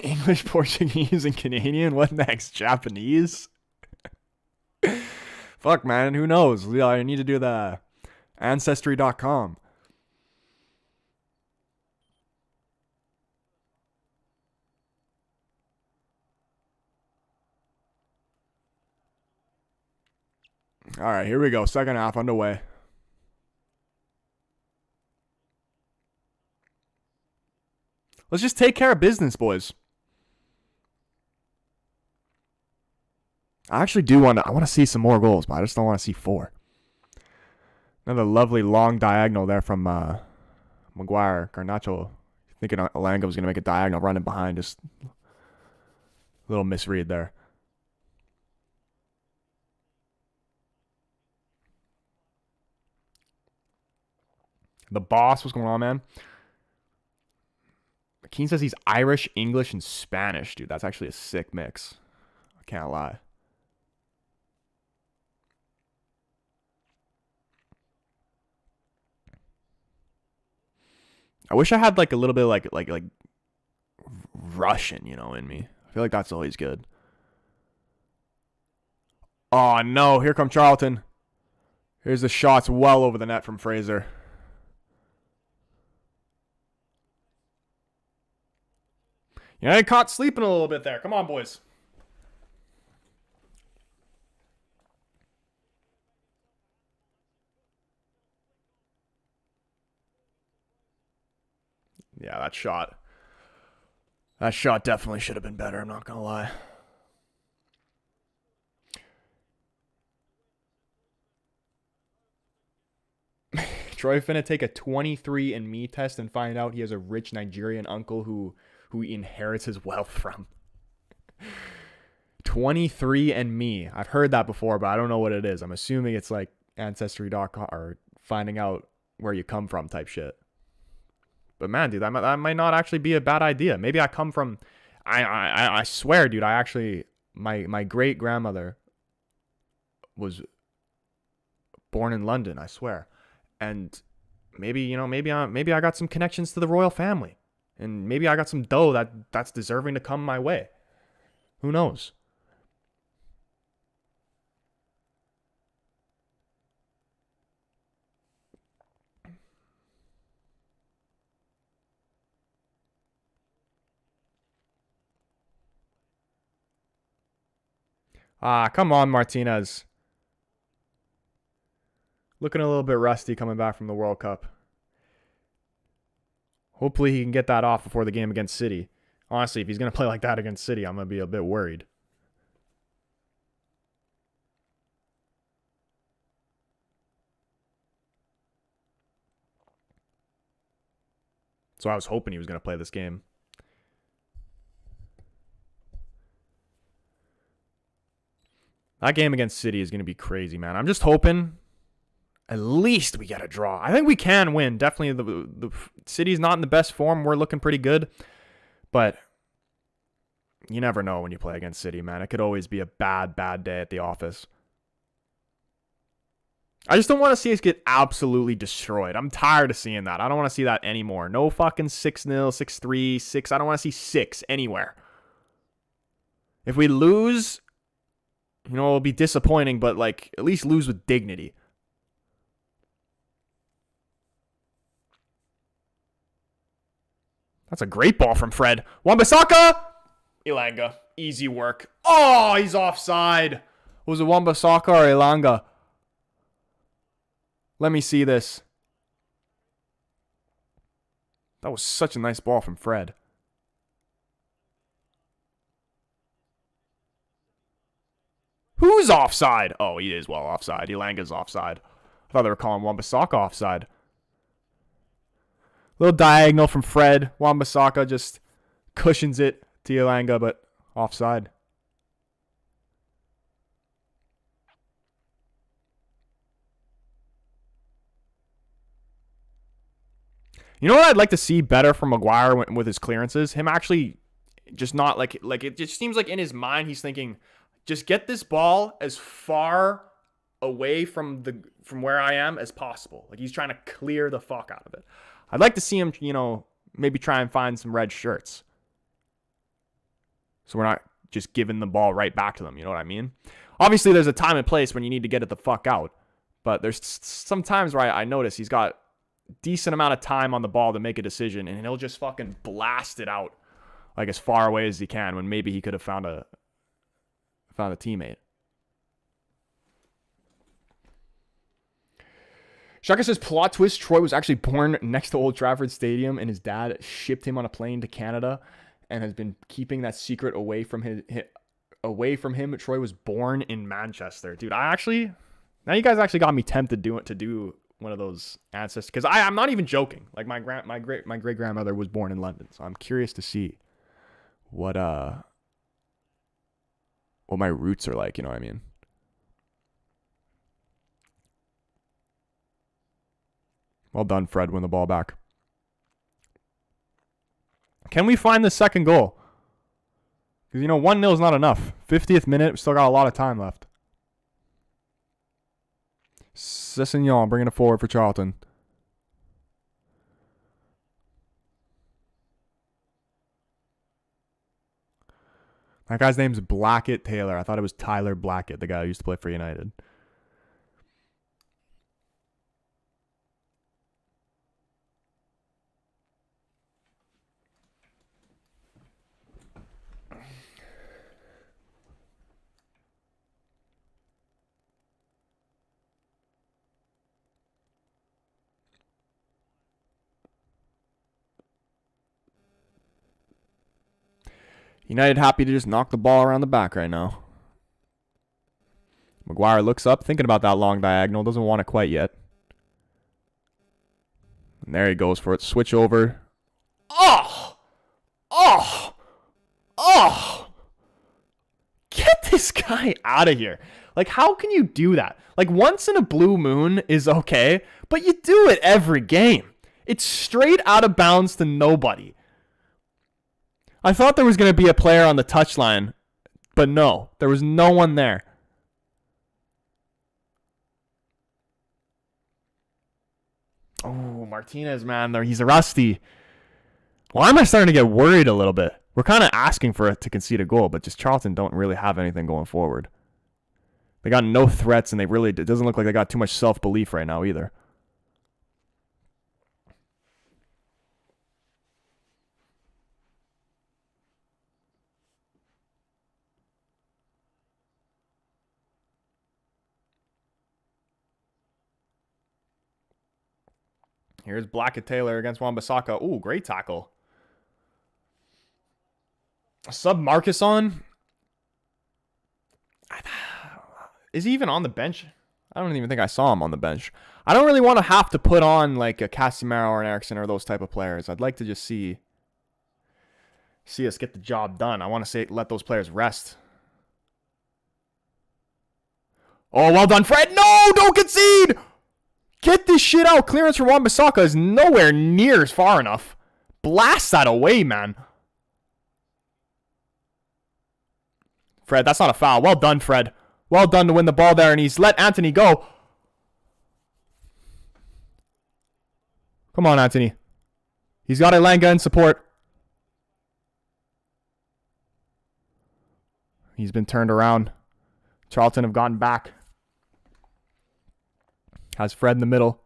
English, Portuguese, and Canadian. What next? Japanese? Fuck, man. Who knows? Yeah, I need to do the Ancestry.com. All right, here we go. Second half underway. Let's just take care of business, boys. I actually do want to see some more goals, but I just don't want to see 4. Another lovely long diagonal there from Maguire. Garnacho thinking Alanga was going to make a diagonal running behind. Just a little misread there. The boss, what's going on, man? Keen says he's Irish, English, and Spanish. Dude, that's actually a sick mix. I can't lie. I wish I had like a little bit of like Russian, you know, in me. I feel like that's always good. Oh no, here come Charlton. Here's the shots well over the net from Fraser. You know, I caught sleeping a little bit there. Come on, boys. Yeah, that shot definitely should have been better, I'm not going to lie. Troy finna take a 23andMe test and find out he has a rich Nigerian uncle who he inherits his wealth from. 23andMe. I've heard that before, but I don't know what it is. I'm assuming it's like Ancestry.com or finding out where you come from type shit. But man, dude, that might not actually be a bad idea. Maybe I come from... I swear, dude, I actually... My great-grandmother was born in London, I swear. And maybe, you know, maybe I got some connections to the royal family. And maybe I got some dough that's deserving to come my way. Who knows? Ah, come on, Martinez. Looking a little bit rusty coming back from the World Cup. Hopefully he can get that off before the game against City. Honestly, if he's going to play like that against City, I'm going to be a bit worried. So I was hoping he was going to play this game. That game against City is going to be crazy, man. I'm just hoping at least we get a draw. I think we can win. Definitely the City's not in the best form. We're looking pretty good. But you never know when you play against City, man. It could always be a bad day at the office. I just don't want to see us get absolutely destroyed. I'm tired of seeing that. I don't want to see that anymore. No fucking 6-0, 6-3, 6. I don't want to see 6 anywhere. If we lose... You know, it'll be disappointing, but, like, at least lose with dignity. That's a great ball from Fred. Wan-Bissaka! Ilanga. Easy work. Oh, he's offside. Was it Wan-Bissaka or Elanga? Let me see this. That was such a nice ball from Fred. Who's offside? Oh, he is well offside. Elanga's offside. I thought they were calling Wan-Bissaka offside. Little diagonal from Fred. Wan-Bissaka just cushions it to Elanga, but offside. You know what I'd like to see better from Maguire with his clearances? Him actually just not like it just seems like in his mind he's thinking, just get this ball as far away from where I am as possible. Like he's trying to clear the fuck out of it. I'd like to see him, maybe try and find some red shirts. So we're not just giving the ball right back to them, you know what I mean? Obviously there's a time and place when you need to get it the fuck out. But there's some times where I notice he's got decent amount of time on the ball to make a decision, and he'll just fucking blast it out like as far away as he can when maybe he could have found a teammate. Shaka says, plot twist, Troy was actually born next to Old Trafford Stadium, and his dad shipped him on a plane to Canada and has been keeping that secret away from him. Troy was born in Manchester. Dude, now you guys actually got me tempted to do one of those ancestors, because I'm not even joking. Like my great grandmother was born in London, so I'm curious to see what my roots are like. You know what I mean? Well done, Fred. Win the ball back. Can we find the second goal? Because 1-0 is not enough. 50th minute, we still got a lot of time left. Sessignon bringing it forward for Charlton. That guy's name's Blackett Taylor. I thought it was Tyler Blackett, the guy who used to play for United. United happy to just knock the ball around the back right now. Maguire looks up, thinking about that long diagonal. Doesn't want it quite yet. And there he goes for it. Switch over. Oh! Oh! Oh! Get this guy out of here. Like, how can you do that? Like, once in a blue moon is okay, but you do it every game. It's straight out of bounds to nobody. I thought there was going to be a player on the touchline, but no, there was no one there. Oh, Martinez, man, he's rusty. Why am I starting to get worried a little bit? We're kind of asking for it to concede a goal, but just Charlton don't really have anything going forward. They got no threats, and it doesn't look like they got too much self-belief right now either. Here's Blackett Taylor against Wan-Bissaka. Ooh, great tackle. Sub Marcus on. Is he even on the bench? I don't even think I saw him on the bench. I don't really want to have to put on like a Casemiro or an Eriksen or those type of players. I'd like to just see us get the job done. I want to let those players rest. Oh, well done, Fred. No, don't concede. Get this shit out. Clearance from Wan-Bissaka is nowhere near far enough. Blast that away, man. Fred, that's not a foul. Well done, Fred. Well done to win the ball there, and he's let Anthony go. Come on, Anthony. He's got Elanga in support. He's been turned around. Charlton have gotten back. Has Fred in the middle.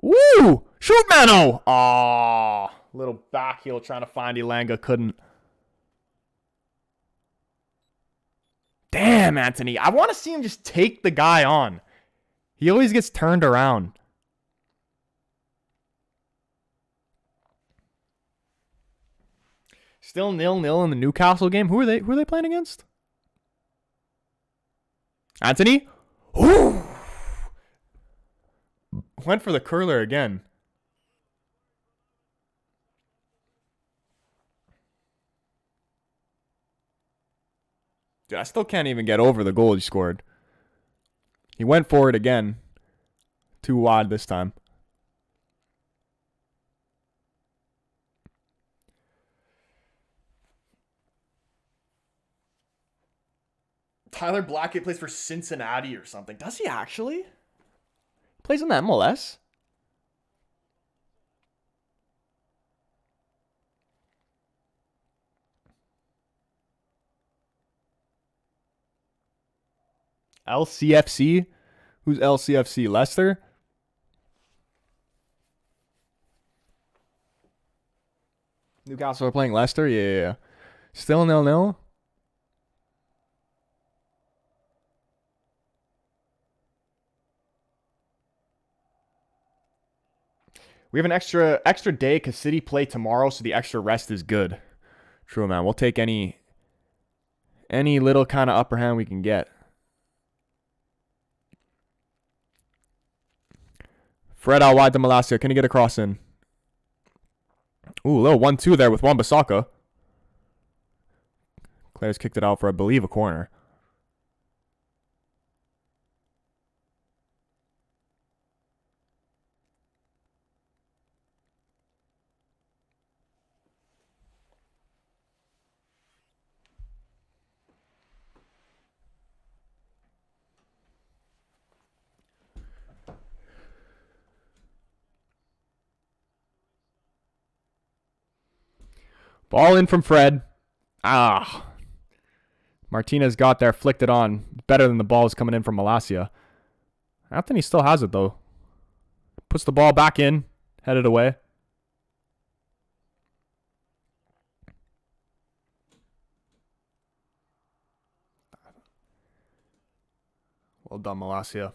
Woo! Shoot, Mano! Aww. Little back heel trying to find Elanga. Couldn't. Damn, Anthony. I want to see him just take the guy on. He always gets turned around. Still 0-0 in the Newcastle game. Who are they playing against? Anthony? Ooh. Went for the curler again. Dude, I still can't even get over the goal he scored. He went for it again. Too wide this time. Tyler Blackett plays for Cincinnati or something. Does he actually? Plays in the MLS? LCFC? Who's LCFC? Leicester? Newcastle are playing Leicester? Yeah. Still 0-0? We have an extra day because City play tomorrow, so the extra rest is good. True, man. We'll take any little kind of upper hand we can get. Fred out wide to Malacia. Can he get a cross in? Ooh, a little 1-2 there with Wan-Bissaka. Claire's kicked it out for, I believe, a corner. Ball in from Fred. Martinez got there, flicked it on. Better than the ball is coming in from Malacia. Anthony still has it, though. Puts the ball back in. Headed away. Well done, Malacia.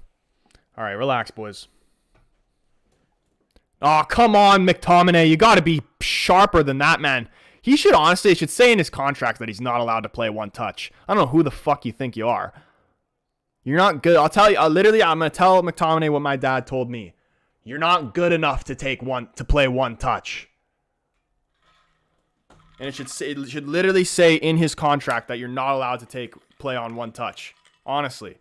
All right, relax, boys. Oh, come on, McTominay. You got to be sharper than that, man. He should honestly, it should say in his contract that he's not allowed to play one touch. I don't know who the fuck you think you are. You're not good. I'll tell you, I'm going to tell McTominay what my dad told me. You're not good enough to play one touch. And it should literally say in his contract that you're not allowed to play on one touch. Honestly.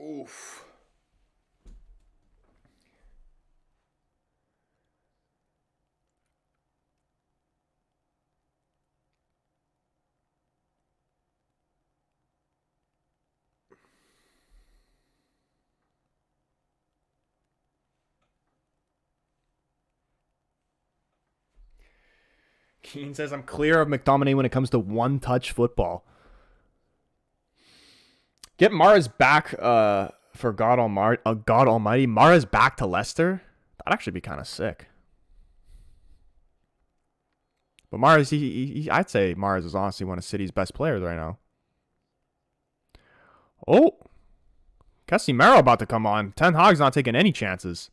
Oof. Keane says, I'm clear of McTominay when it comes to one-touch football. Get Mahrez back for God Almighty. Mahrez back to Leicester? That'd actually be kind of sick. But Mahrez, I'd say Mahrez is honestly one of City's best players right now. Oh. Casemiro about to come on. Ten Hag's not taking any chances.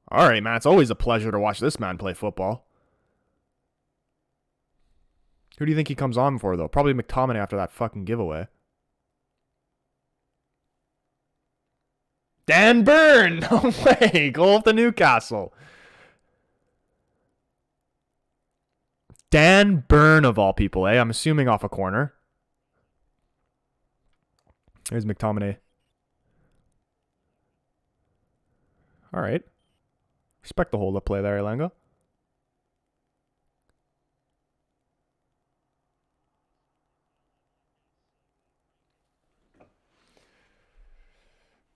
All right, man. It's always a pleasure to watch this man play football. Who do you think he comes on for, though? Probably McTominay after that fucking giveaway. Dan Burn! No way! Goal to Newcastle. Dan Burn, of all people, eh? I'm assuming off a corner. Here's McTominay. All right. Respect the hold-up play there, Elenga.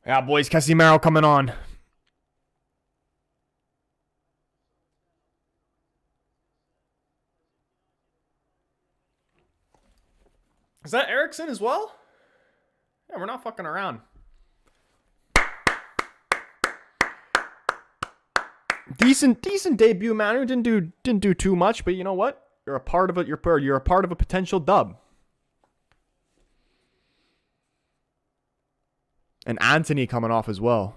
Yeah, boys, Casemiro coming on. Is that Ericsson as well? Yeah, we're not fucking around. Decent debut, man. We didn't do too much, but you know what? You're a part of it. You're a part of a potential dub. And Anthony coming off as well.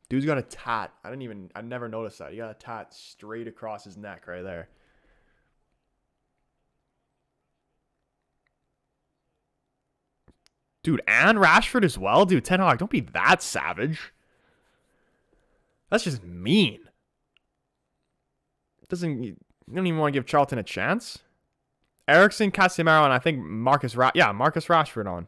Dude's got a tat. I never noticed that. He got a tat straight across his neck right there. Dude, and Rashford as well? Dude, Ten Hag, don't be that savage. That's just mean. You don't even want to give Charlton a chance? Ericsson, Casemiro, and I think Marcus Rashford on.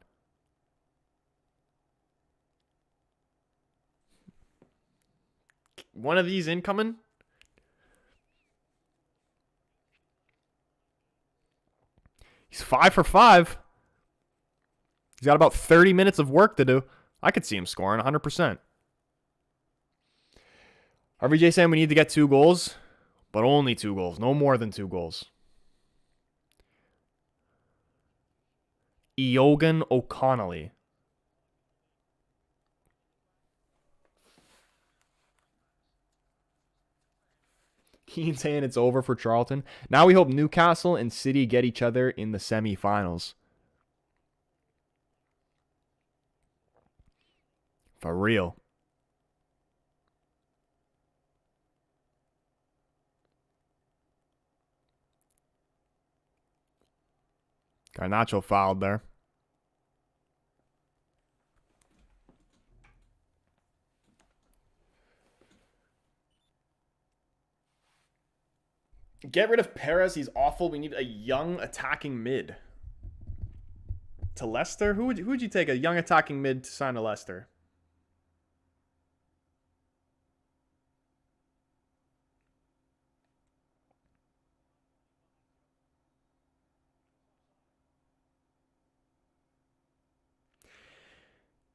One of these incoming? He's 5 for 5. He's got about 30 minutes of work to do. I could see him scoring 100%. RVJ saying we need to get 2 goals, but only 2 goals. No more than 2 goals. Eogan O'Connelly. Keane saying it's over for Charlton. Now we hope Newcastle and City get each other in the semi-finals. For real. Garnacho fouled there. Get rid of Perez. He's awful. We need a young attacking mid. To Leicester? Who would you take a young attacking mid to sign to Leicester?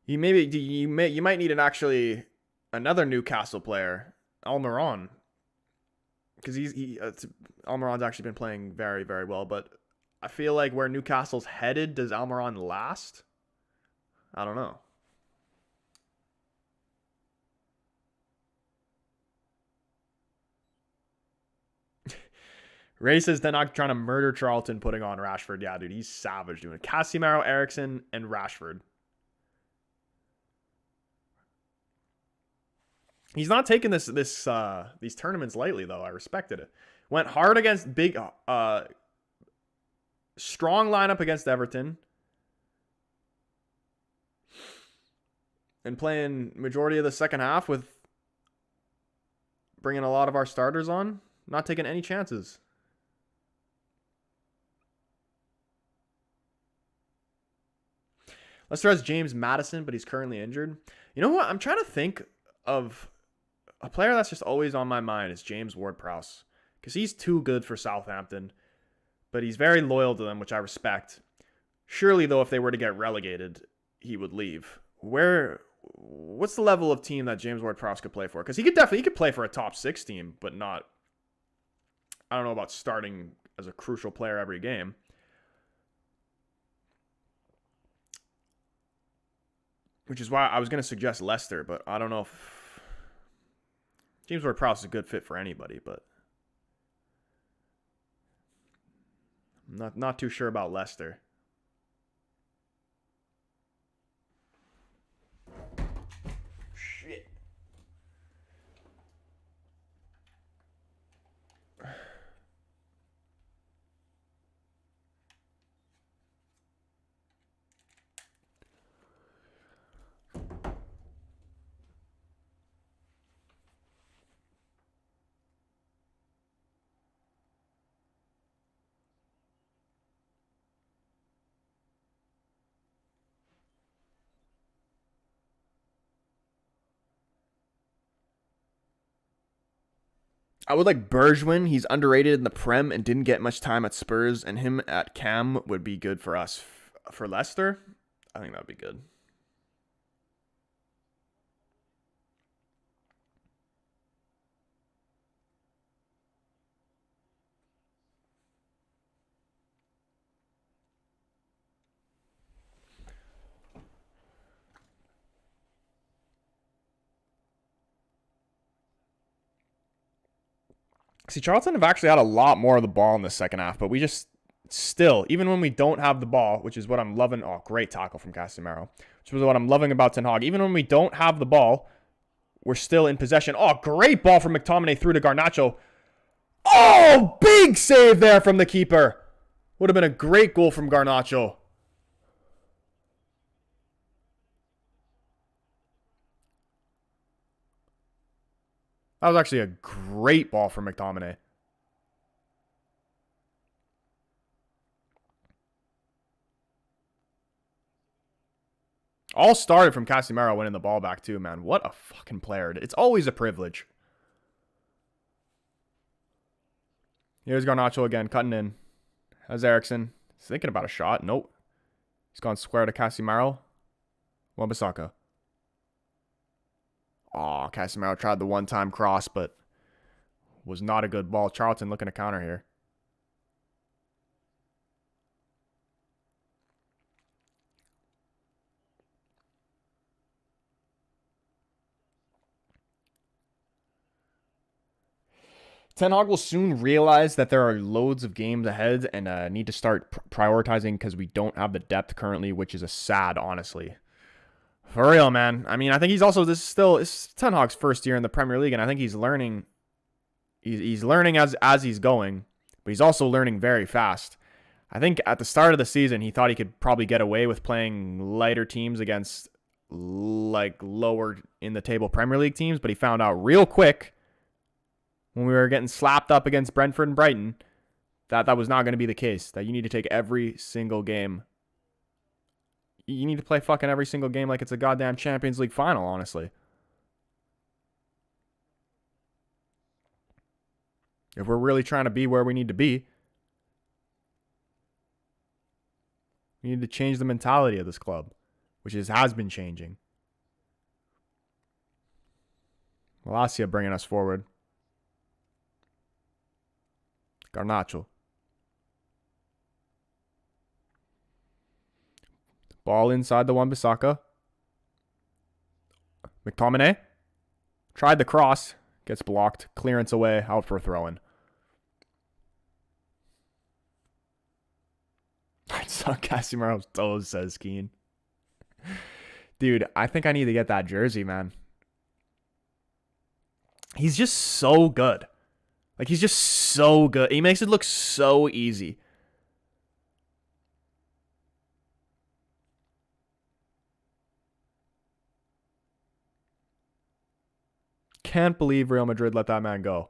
You might need another Newcastle player, Almiron, because Almiron's actually been playing very, very well. But I feel like where Newcastle's headed, does Almiron last? I don't know. Ray says they're not trying to murder Charlton, putting on Rashford. Yeah, dude, he's savage doing it. Casemiro, Ericsson, and Rashford. He's not taking these tournaments lightly, though. I respected it. Went hard against big, strong lineup against Everton. And playing majority of the second half with bringing a lot of our starters on. Not taking any chances. Leicester has James Maddison, but he's currently injured. You know what? I'm trying to think of a player that's just always on my mind is James Ward-Prowse, because he's too good for Southampton, but he's very loyal to them, which I respect. Surely, though, if they were to get relegated, he would leave. What's the level of team that James Ward-Prowse could play for? Because he could play for a top 6 team, but not. I don't know about starting as a crucial player every game. Which is why I was going to suggest Leicester, but I don't know if James Ward-Prowse is a good fit for anybody, but I'm not too sure about Leicester. Shit. I would like Bergwijn. He's underrated in the Prem and didn't get much time at Spurs, and him at Cam would be good for us. For Leicester, I think that would be good. See, Charlton have actually had a lot more of the ball in the second half, but we just still, even when we don't have the ball, which is what I'm loving. Oh, great tackle from Casemiro, which was what I'm loving about Ten Hag. Even when we don't have the ball, we're still in possession. Oh, great ball from McTominay through to Garnacho. Oh, big save there from the keeper. Would have been a great goal from Garnacho. That was actually a great ball from McTominay. All started from Casemiro winning the ball back too, man. What a fucking player. It's always a privilege. Here's Garnacho again, cutting in. Has Eriksson. He's thinking about a shot. Nope. He's gone square to Casemiro. Wan-Bissaka. Oh, Casemiro tried the one-time cross, but was not a good ball. Charlton looking to counter here. Ten Hag will soon realize that there are loads of games ahead and need to start prioritizing because we don't have the depth currently, which is a sad, honestly. For real, man. I mean, I think he's also, it's Ten Hag's first year in the Premier League, and I think he's learning. He's learning as he's going, but he's also learning very fast. I think at the start of the season, he thought he could probably get away with playing lighter teams against like lower in the table Premier League teams, but he found out real quick when we were getting slapped up against Brentford and Brighton that was not going to be the case, that you need to take every single game. You need to play fucking every single game like it's a goddamn Champions League final, honestly. If we're really trying to be where we need to be, we need to change the mentality of this club, which has been changing. Malacia bringing us forward. Garnacho. Ball inside the Wan-Bissaka. McTominay. Tried the cross. Gets blocked. Clearance away. Out for a throw-in. I saw Casemiro's toes, says Keane. Dude, I think I need to get that jersey, man. He's just so good. Like, he's just so good. He makes it look so easy. Can't believe Real Madrid let that man go.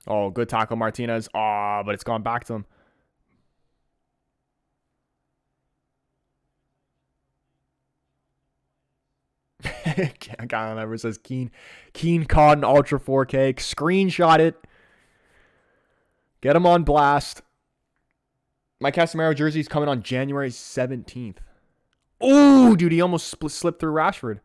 Oh, good tackle, Martinez. Oh, but it's gone back to him. God never says Keen. Keen caught an Ultra 4K. Screenshot it. Get him on blast. My Casemiro jersey is coming on January 17th. Oh, dude, he almost slipped through Rashford.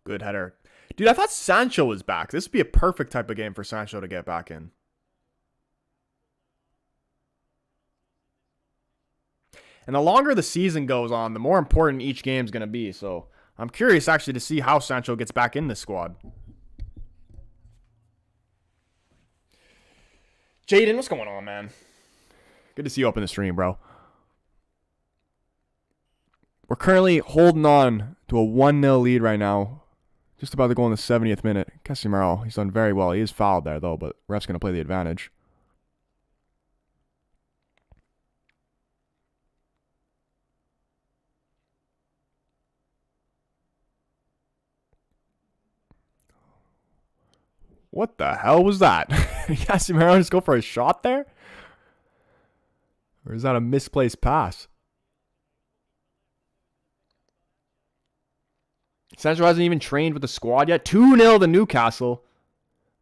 Good header. Dude, I thought Sancho was back. This would be a perfect type of game for Sancho to get back in. And the longer the season goes on, the more important each game is going to be. So I'm curious actually to see how Sancho gets back in this squad. Jaden, what's going on, man? Good to see you up in the stream, bro. We're currently holding on to a 1-0 lead right now. Just about to go in the 70th minute. Casemiro, he's done very well. He is fouled there, though, but ref's going to play the advantage. What the hell was that? Casemiro just go for a shot there? Or is that a misplaced pass? Sancho hasn't even trained with the squad yet. 2-0 to Newcastle.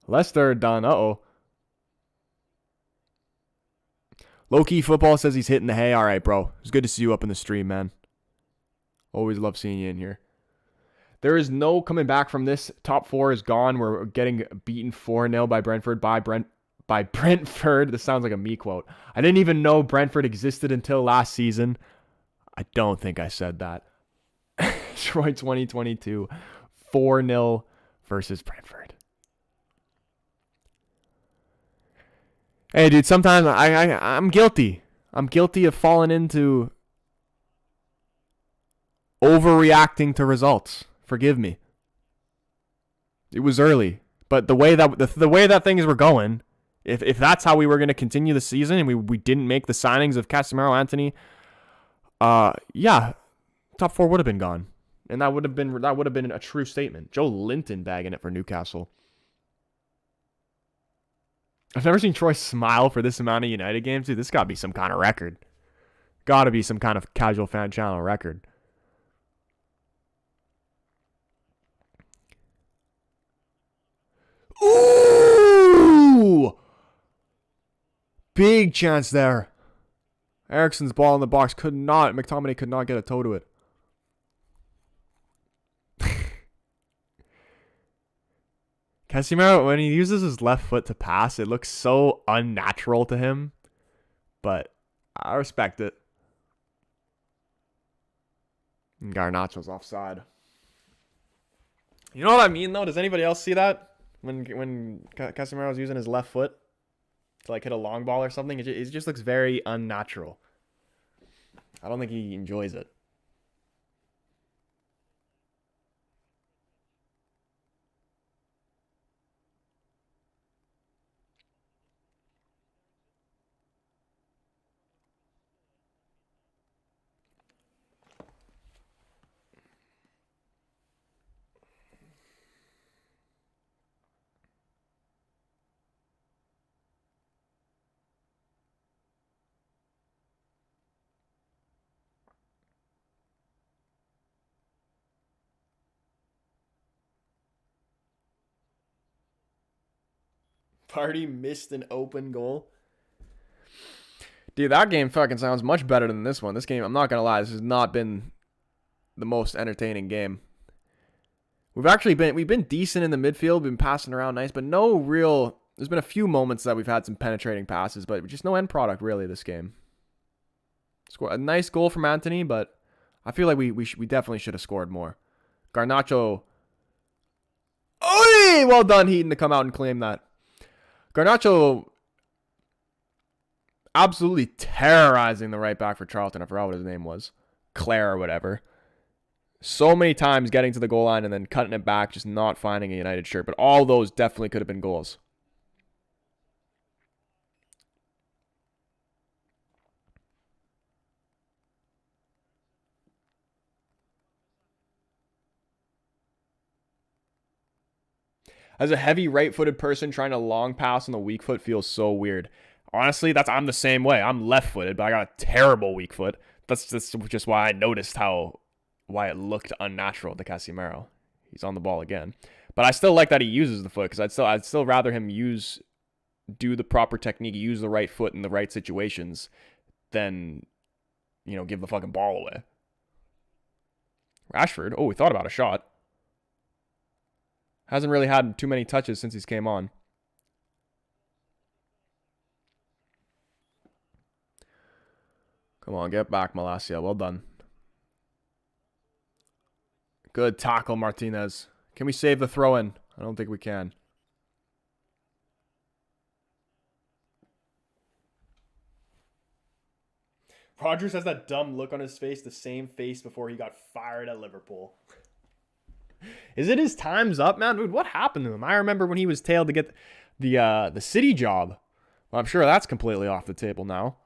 Leicester are done. Uh-oh. Low-key football says he's hitting the hay. All right, bro. It's good to see you up in the stream, man. Always love seeing you in here. There is no coming back from this. Top 4 is gone. We're getting beaten 4-0 by Brentford. By Brentford. This sounds like a me quote. I didn't even know Brentford existed until last season. I don't think I said that. Troy 2022. 4-0 versus Brentford. Hey, dude, sometimes I'm guilty. I'm guilty of falling into overreacting to results. Forgive me. It was early, but the way that things were going, if that's how we were going to continue the season, and we didn't make the signings of Casemiro, Antony, yeah, top 4 would have been gone, and that would have been a true statement. Joe Linton bagging it for Newcastle. I've never seen Troy smile for this amount of United games. Dude, this got to be some kind of record. Got to be some kind of casual fan channel record. Ooh! Big chance there. Eriksen's ball in the box McTominay could not get a toe to it. Casemiro, when he uses his left foot to pass, it looks so unnatural to him. But I respect it. And Garnacho's offside. You know what I mean, though? Does anybody else see that? When Casemiro's using his left foot to like hit a long ball or something, it just looks very unnatural. I don't think he enjoys it. Party missed an open goal. Dude, that game fucking sounds much better than this one. This game, I'm not going to lie, this has not been the most entertaining game. We've been decent in the midfield, been passing around nice, but no real, there's been a few moments that we've had some penetrating passes, but just no end product really this game. Score a nice goal from Antony, but I feel like we definitely should have scored more. Garnacho. Oh, well done, Heaton, to come out and claim that. Garnacho absolutely terrorizing the right back for Charlton. I forgot what his name was. Claire or whatever. So many times getting to the goal line and then cutting it back, just not finding a United shirt. But all those definitely could have been goals. As a heavy right-footed person, trying to long pass on the weak foot feels so weird. Honestly, I'm the same way. I'm left-footed, but I got a terrible weak foot. That's just why I noticed why it looked unnatural to Casemiro. He's on the ball again. But I still like that he uses the foot, because I'd still rather him do the proper technique, use the right foot in the right situations, than, give the fucking ball away. Rashford, we thought about a shot. Hasn't really had too many touches since he's came on. Come on, get back, Malacia. Well done. Good tackle, Martinez. Can we save the throw-in? I don't think we can. Rodgers has that dumb look on his face, the same face before he got fired at Liverpool. Is it his time's up, man? Dude, what happened to him? I remember when he was tailed to get the City job. Well, I'm sure that's completely off the table now.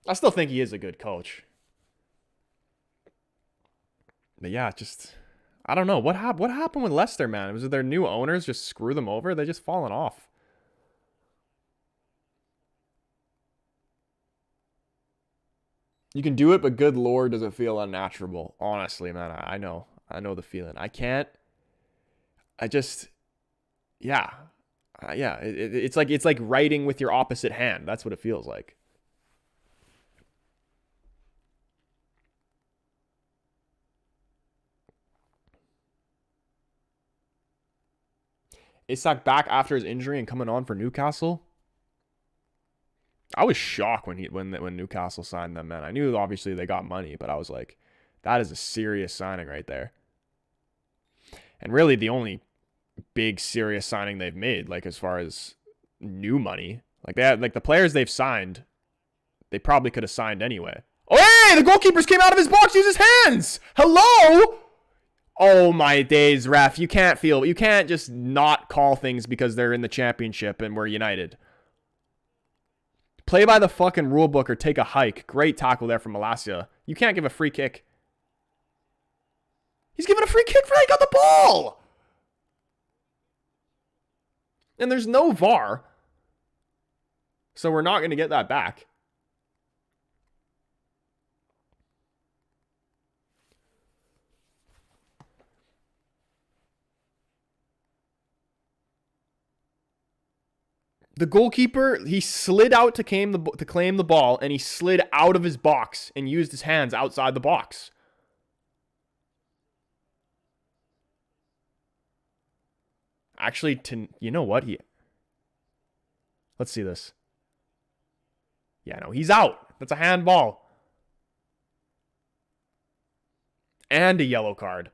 I still think he is a good coach. But yeah, just... I don't know. What happened with Leicester, man? Was it their new owners just screw them over? They just fallen off. You can do it, but good lord, does it feel unnatural? Honestly, man, I know. I know the feeling. I can't. I just, yeah. Yeah, it's like writing with your opposite hand. That's what it feels like. Isak back after his injury and coming on for Newcastle. I was shocked when Newcastle signed them, man. I knew obviously they got money, but I was like, that is a serious signing right there. And really the only big serious signing they've made, like as far as new money. Like they had, like the players they've signed, they probably could have signed anyway. Oh hey, the goalkeepers came out of his box, use his hands. Hello? Oh my days, ref. You can't just not call things because they're in the championship and we're United. Play by the fucking rule book or take a hike. Great tackle there from Malacia. You can't give a free kick. He's giving a free kick for he got the ball. And there's no VAR. So we're not going to get that back. The goalkeeper, he slid out to claim the ball, and he slid out of his box and used his hands outside the box. Actually, you know what? Let's see this. Yeah, no, he's out. That's a handball. And a yellow card.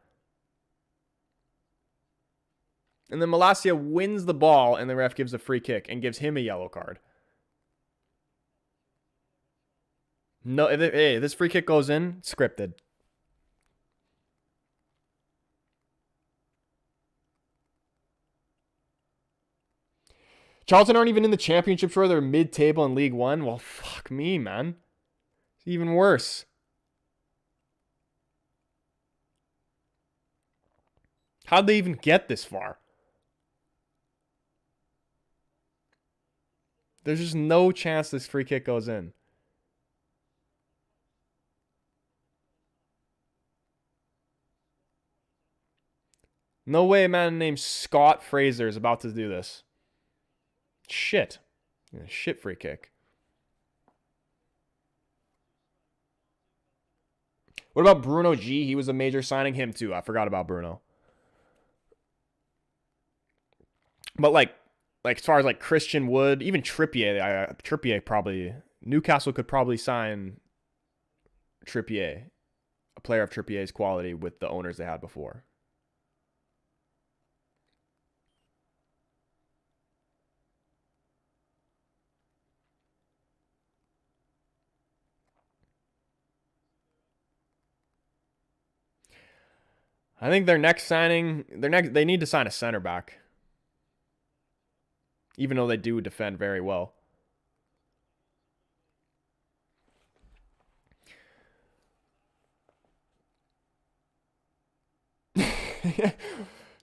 And then Malacia wins the ball, and the ref gives a free kick and gives him a yellow card. No, hey, this free kick goes in, scripted. Charlton aren't even in the championship, sure. They're mid-table in League One. Well, fuck me, man. It's even worse. How'd they even get this far? There's just no chance this free kick goes in. No way a man named Scott Fraser is about to do this. Shit. Shit free kick. What about Bruno G? He was a major signing. Him too. I forgot about Bruno. But like as far as like Christian Wood, even Trippier, Trippier probably, Newcastle could probably sign Trippier, a player of Trippier's quality with the owners they had before. I think their next signing, they need to sign a center back. Even though they do defend very well.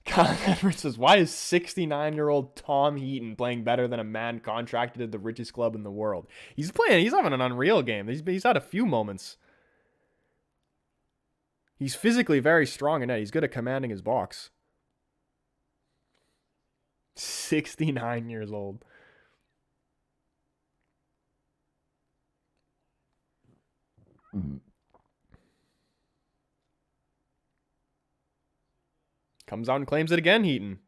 Colin Edwards says, why is 69-year-old Tom Heaton playing better than a man contracted at the richest club in the world? He's having an unreal game. He's had a few moments. He's physically very strong in net. He's good at commanding his box. 69 years old. Comes out and claims it again, Heaton.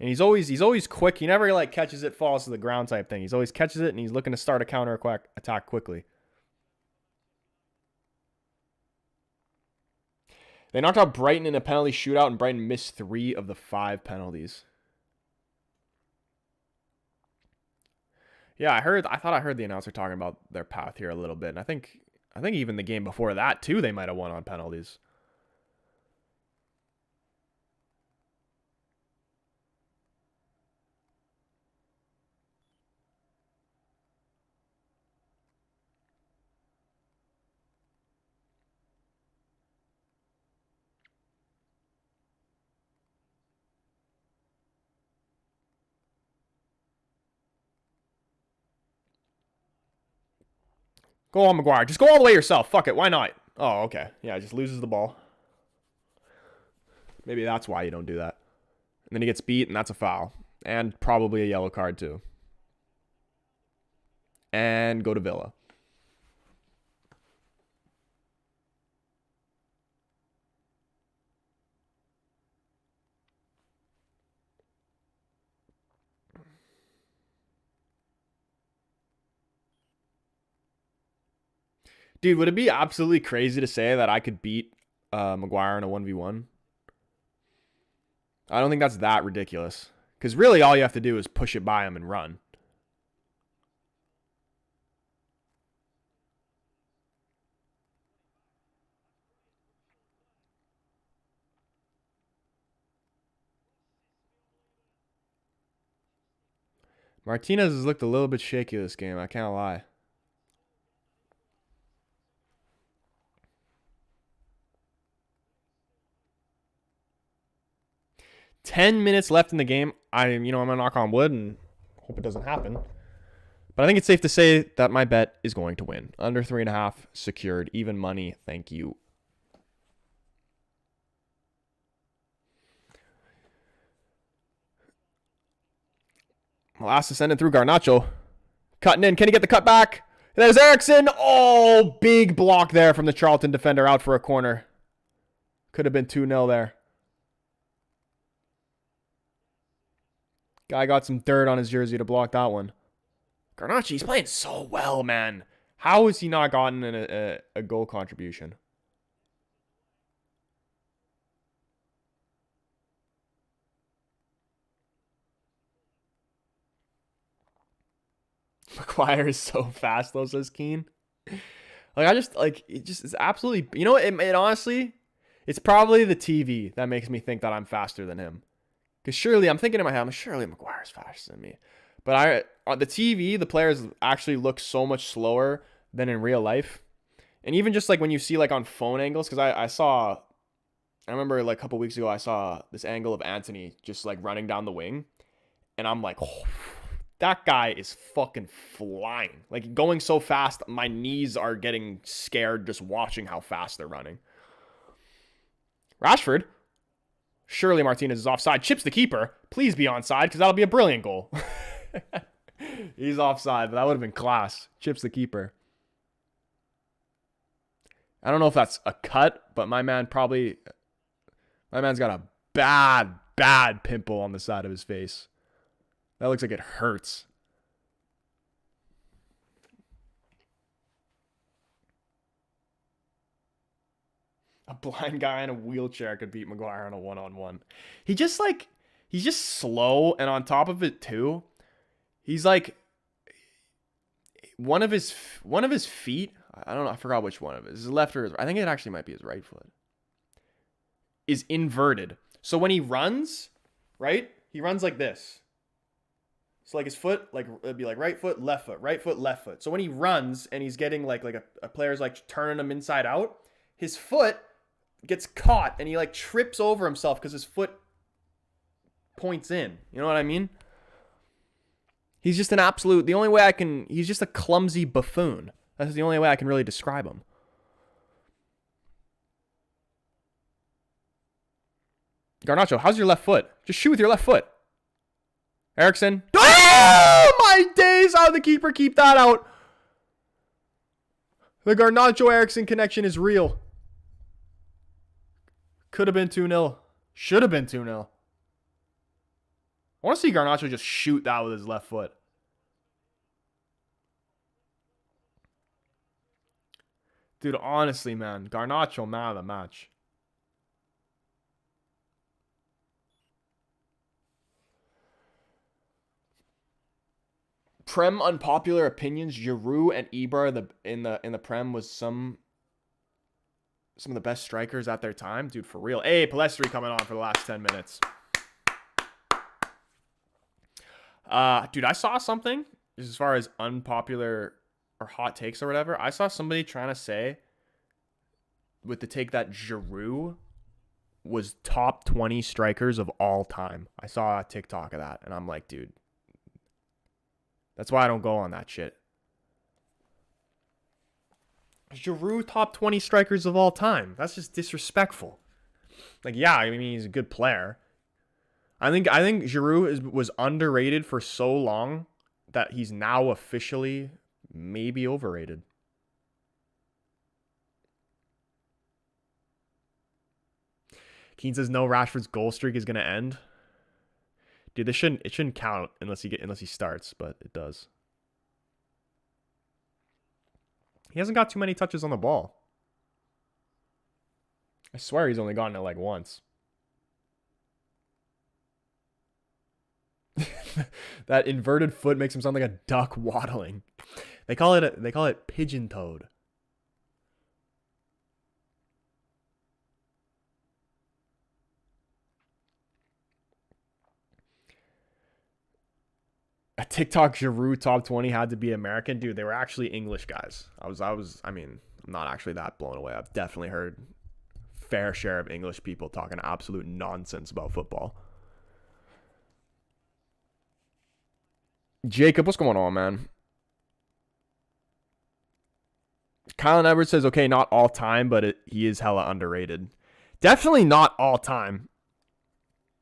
And he's always quick. He never like catches it, falls to the ground type thing. He's always catches it and he's looking to start a counter attack quickly. They knocked out Brighton in a penalty shootout, and Brighton missed 3 of the 5 penalties. Yeah, I thought I heard the announcer talking about their path here a little bit, and I think even the game before that too, they might have won on penalties. Go on, Maguire. Just go all the way yourself. Fuck it. Why not? Oh, okay. Yeah, just loses the ball. Maybe that's why you don't do that. And then he gets beat, and that's a foul. And probably a yellow card, too. And go to Villa. Dude, would it be absolutely crazy to say that I could beat Maguire in a 1v1? I don't think that's that ridiculous. Because really all you have to do is push it by him and run. Martinez has looked a little bit shaky this game, I can't lie. $10 left in the game. I'm gonna knock on wood and hope it doesn't happen. But I think it's safe to say that my bet is going to win. Under 3.5, secured, even money. Thank you. Last ascended through Garnacho. Cutting in. Can he get the cut back? There's Eriksson. Oh, big block there from the Charlton defender out for a corner. Could have been 2-0 there. Guy got some dirt on his jersey to block that one. Garnacho, he's playing so well, man. How has he not gotten a goal contribution? Maguire is so fast, though, says Keane. It's absolutely, it honestly, it's probably the TV that makes me think that I'm faster than him. Because surely, I'm thinking in my head, surely Maguire's faster than me. But on the TV, the players actually look so much slower than in real life. And even just like when you see like on phone angles, because I remember like a couple weeks ago, I saw this angle of Anthony just like running down the wing. And I'm like, oh, that guy is fucking flying. Like going so fast, my knees are getting scared just watching how fast they're running. Rashford. Surely Martinez is offside. Chips the keeper. Please be onside because that'll be a brilliant goal. He's offside, but that would have been class. Chips the keeper. I don't know if that's a cut, but my man's got a bad pimple on the side of his face. That looks like it hurts. A blind guy in a wheelchair could beat Maguire on a one-on-one. He's just slow, and on top of it too, he's like one of his feet. I don't know. I forgot which one of it. His left or his right. I think it actually might be his right foot. Is inverted. So when he runs, right? He runs like this. So like his foot, like it'd be like right foot, left foot, right foot, left foot. So when he runs and he's getting like a player's like turning him inside out, his foot gets caught and he like trips over himself because his foot points in. You know what I mean? He's just he's just a clumsy buffoon. That's the only way I can really describe him. Garnacho, how's your left foot? Just shoot with your left foot. Eriksson. Oh, my days. How did the keeper keep that out? The Garnacho-Eriksson connection is real. Could have been 2-0. Should have been 2-0. I want to see Garnacho just shoot that with his left foot. Dude, honestly, man. Garnacho, man of the match. Prem unpopular opinions. Giroud and Ibra in the Prem was some of the best strikers at their time, dude. For real. Hey, Palestri coming on for the last 10 minutes. Dude, I saw something as far as unpopular or hot takes or whatever. I saw somebody trying to say with the take that Giroud was top 20 strikers of all time. I saw a TikTok of that, and I'm like, dude, that's why I don't go on that shit. Giroud top 20 strikers of all time. That's just disrespectful. Like, yeah, I mean, he's a good player. I think Giroud was underrated for so long that he's now officially maybe overrated. Keane says no, Rashford's goal streak is gonna end. Dude, it shouldn't count unless he starts, but it does. He hasn't got too many touches on the ball. I swear he's only gotten it like once. That inverted foot makes him sound like a duck waddling. They call it pigeon toed. A TikTok Giroud top 20 had to be American. Dude, they were actually English guys. I mean, I'm not actually that blown away. I've definitely heard fair share of English people talking absolute nonsense about football. Jacob, what's going on, man? Kylan Edwards says, okay, not all time, but he is hella underrated. Definitely not all time.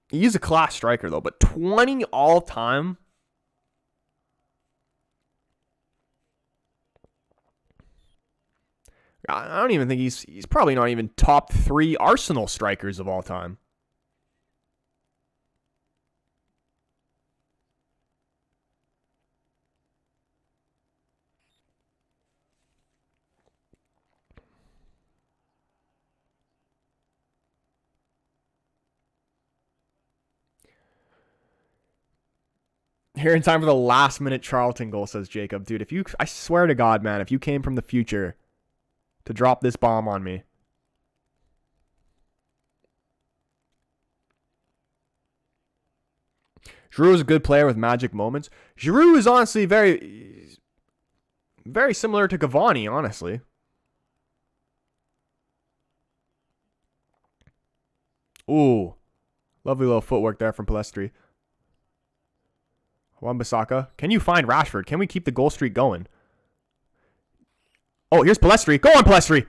He's a class striker, though, but 20 all time? I don't even think he's probably not even top 3 Arsenal strikers of all time. Here in time for the last minute Charlton goal, says Jacob. Dude, I swear to God, man, if you came from the future to drop this bomb on me. Giroud is a good player with magic moments. Giroud is honestly very, very similar to Cavani, honestly. Ooh. Lovely little footwork there from Palestri. Wan-Bissaka. Can you find Rashford? Can we keep the goal streak going? Oh, here's Palestri. Go on, Palestri.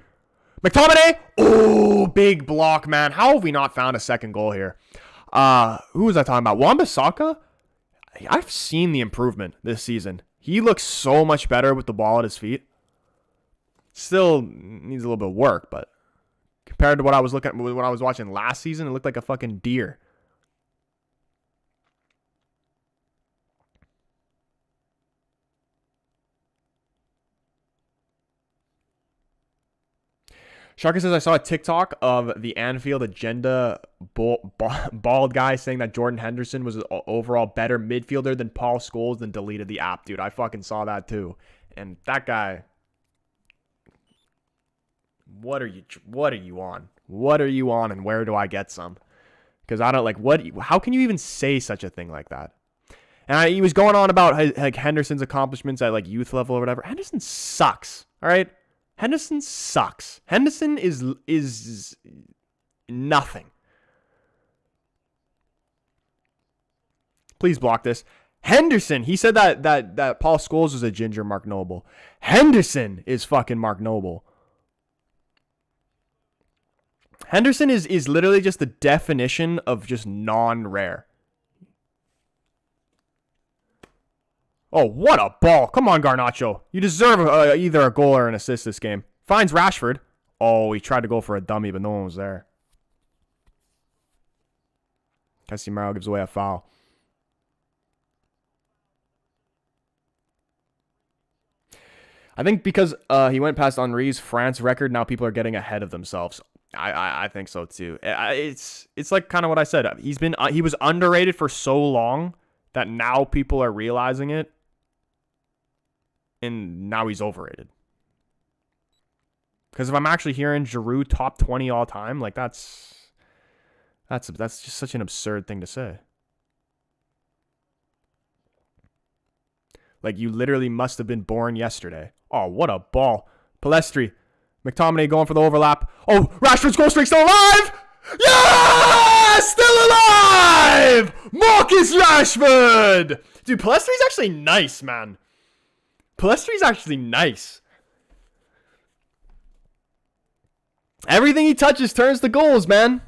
McTominay. Oh, big block, man. How have we not found a second goal here? Who was I talking about? Wan-Bissaka? I've seen the improvement this season. He looks so much better with the ball at his feet. Still needs a little bit of work, but compared to what I was watching last season, it looked like a fucking deer. Sharka says, I saw a TikTok of the Anfield agenda bald guy saying that Jordan Henderson was an overall better midfielder than Paul Scholes, and deleted the app. Dude, I fucking saw that too. And that guy, what are you on? What are you on, and where do I get some? Because I don't how can you even say such a thing like that? And he was going on about like Henderson's accomplishments at like youth level or whatever. Henderson sucks. All right. Henderson sucks. Henderson is nothing. Please block this. Henderson, he said that Paul Scholes was a ginger Mark Noble. Henderson is fucking Mark Noble. Henderson is literally just the definition of just non-rare. Oh, what a ball. Come on, Garnacho. You deserve either a goal or an assist this game. Finds Rashford. Oh, he tried to go for a dummy, but no one was there. Casemiro gives away a foul. I think because he went past Henry's France record, now people are getting ahead of themselves. I think so too. It's like kind of what I said. He was underrated for so long that now people are realizing it. and now he's overrated. Because if I'm actually hearing Giroud top 20 all time, like that's just such an absurd thing to say. Like, you literally must have been born yesterday. Oh, what a ball. Palestri. McTominay going for the overlap. Oh, Rashford's goal streak still alive! Yeah! Still alive! Marcus Rashford! Dude, Palestri's actually nice, man. Palestri's actually nice. Everything he touches turns to goals, man.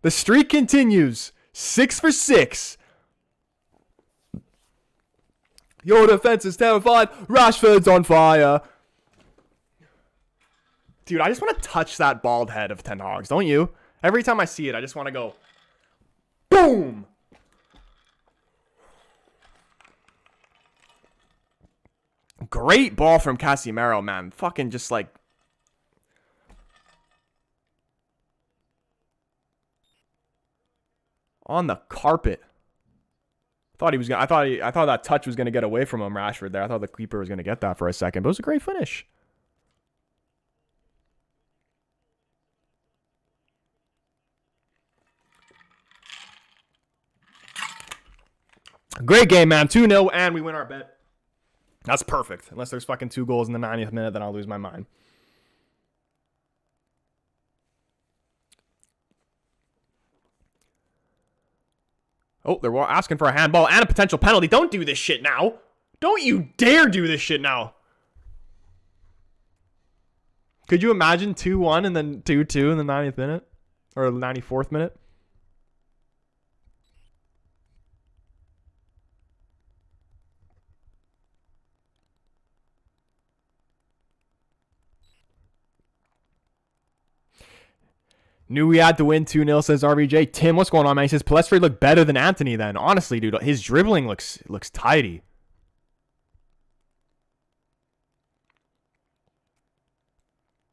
The streak continues. 6 for 6. Your defense is terrified. Rashford's on fire. Dude, I just want to touch that bald head of Ten Hag's, don't you? Every time I see it, I just want to go, boom! Great ball from Casemiro, man. Fucking just like... on the carpet. I thought that touch was gonna get away from him, Rashford there. I thought the keeper was gonna get that for a second, but it was a great finish. Great game, man. 2-0, and we win our bet. That's perfect. Unless there's fucking 2 goals in the 90th minute, then I'll lose my mind. Oh, they're asking for a handball and a potential penalty. Don't do this shit now. Don't you dare do this shit now. Could you imagine 2-1 and then 2-2 in the 90th minute? Or the 94th minute? Knew we had to win 2-0, says RVJ. Tim, what's going on, man? He says, Palestri looked better than Anthony then. Honestly, dude, his dribbling looks tidy.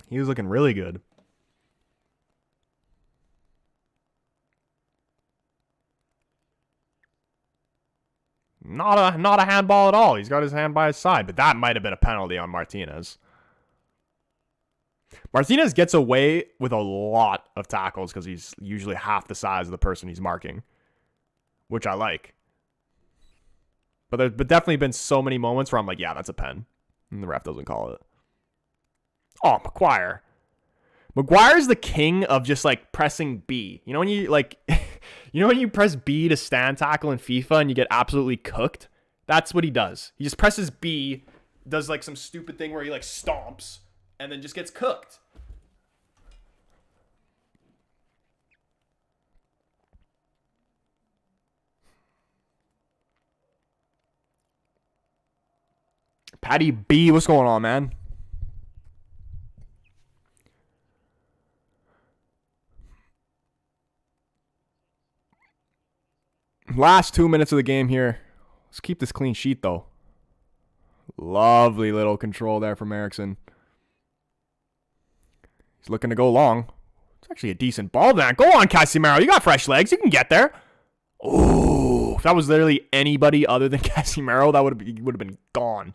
He was looking really good. Not a handball at all. He's got his hand by his side, but that might have been a penalty on Martinez. Martinez gets away with a lot of tackles because he's usually half the size of the person he's marking, which I like. But there's definitely been so many moments where I'm like, yeah, that's a pen. And the ref doesn't call it. Oh, Maguire. Maguire's the king of just like pressing B. You know when you like, you know when you press B to stand tackle in FIFA and you get absolutely cooked? That's what he does. He just presses B, does like some stupid thing where he like stomps, and then just gets cooked. Patty B, what's going on, man? Last 2 minutes of the game here. Let's keep this clean sheet, though. Lovely little control there from Eriksen. He's looking to go long. It's actually a decent ball, man. Go on, Casemiro. You got fresh legs. You can get there. Oh, if that was literally anybody other than Casemiro, that would have been gone.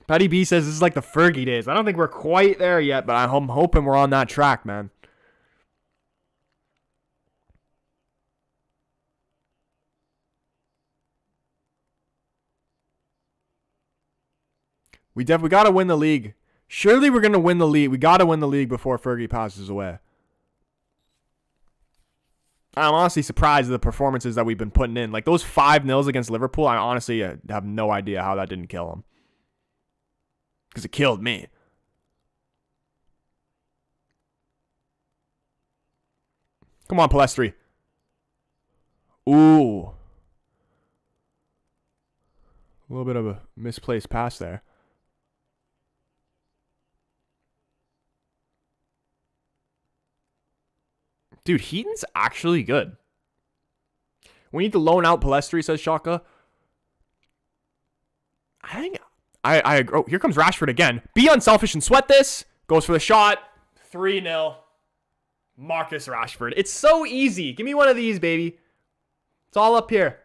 Patty B says this is like the Fergie days. I don't think we're quite there yet, but I'm hoping we're on that track, man. We got to win the league. Surely we're going to win the league. We got to win the league before Fergie passes away. I'm honestly surprised at the performances that we've been putting in. Like those 5-0s against Liverpool, I honestly have no idea how that didn't kill him. Because it killed me. Come on, Palestri. Ooh. A little bit of a misplaced pass there. Dude, Heaton's actually good. We need to loan out Palestri, says Shaka. I think... I agree. Oh, here comes Rashford again. Be unselfish and sweat this. Goes for the shot. 3-0. Marcus Rashford. It's so easy. Give me one of these, baby. It's all up here.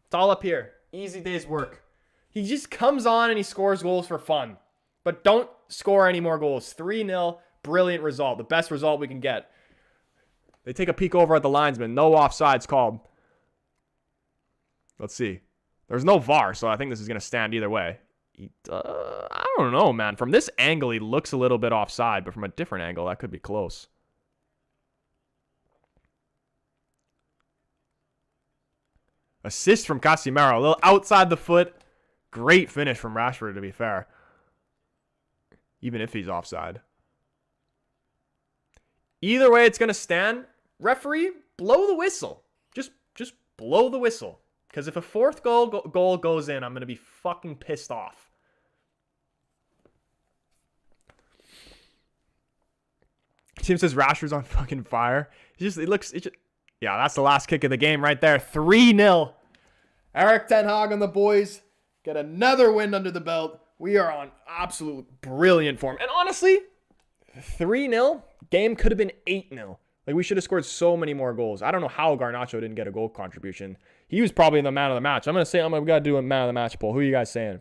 It's all up here. Easy day's work. He just comes on and he scores goals for fun. But don't score any more goals. 3-0. Brilliant result. The best result we can get. They take a peek over at the linesman. No offsides called. Let's see. There's no VAR, so I think this is going to stand either way. I don't know, man. From this angle, he looks a little bit offside, but from a different angle, that could be close. Assist from Casemiro. A little outside the foot. Great finish from Rashford, to be fair. Even if he's offside. Either way, it's going to stand. Referee, blow the whistle. Just blow the whistle. Because if a fourth goal goes in, I'm going to be fucking pissed off. Tim says Rashford's on fucking fire. Yeah, that's the last kick of the game right there. 3-0. Erik ten Hag and the boys get another win under the belt. We are on absolute brilliant form. And honestly, 3-0, game could have been 8-0. Like, we should have scored so many more goals. I don't know how Garnacho didn't get a goal contribution. He was probably the man of the match. I'm going to say we got to do a man of the match poll. Who are you guys saying?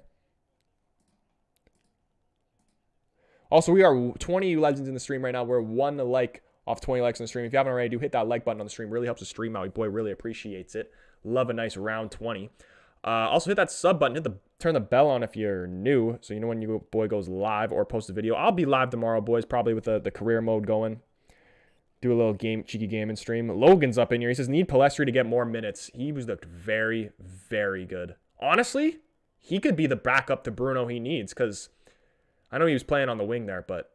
Also, we are 20 legends in the stream right now. We're 1 like off 20 likes in the stream. If you haven't already, do hit that like button on the stream. Really helps the stream out. Your boy really appreciates it. Love a nice round 20. Also, hit that sub button. Turn the bell on if you're new, so you know when your boy goes live or posts a video. I'll be live tomorrow, boys, probably with the career mode going. Do a little cheeky gaming stream. Logan's up in here. He says, need Palestri to get more minutes. He was looked very, very good. Honestly, he could be the backup to Bruno he needs, because I know he was playing on the wing there, but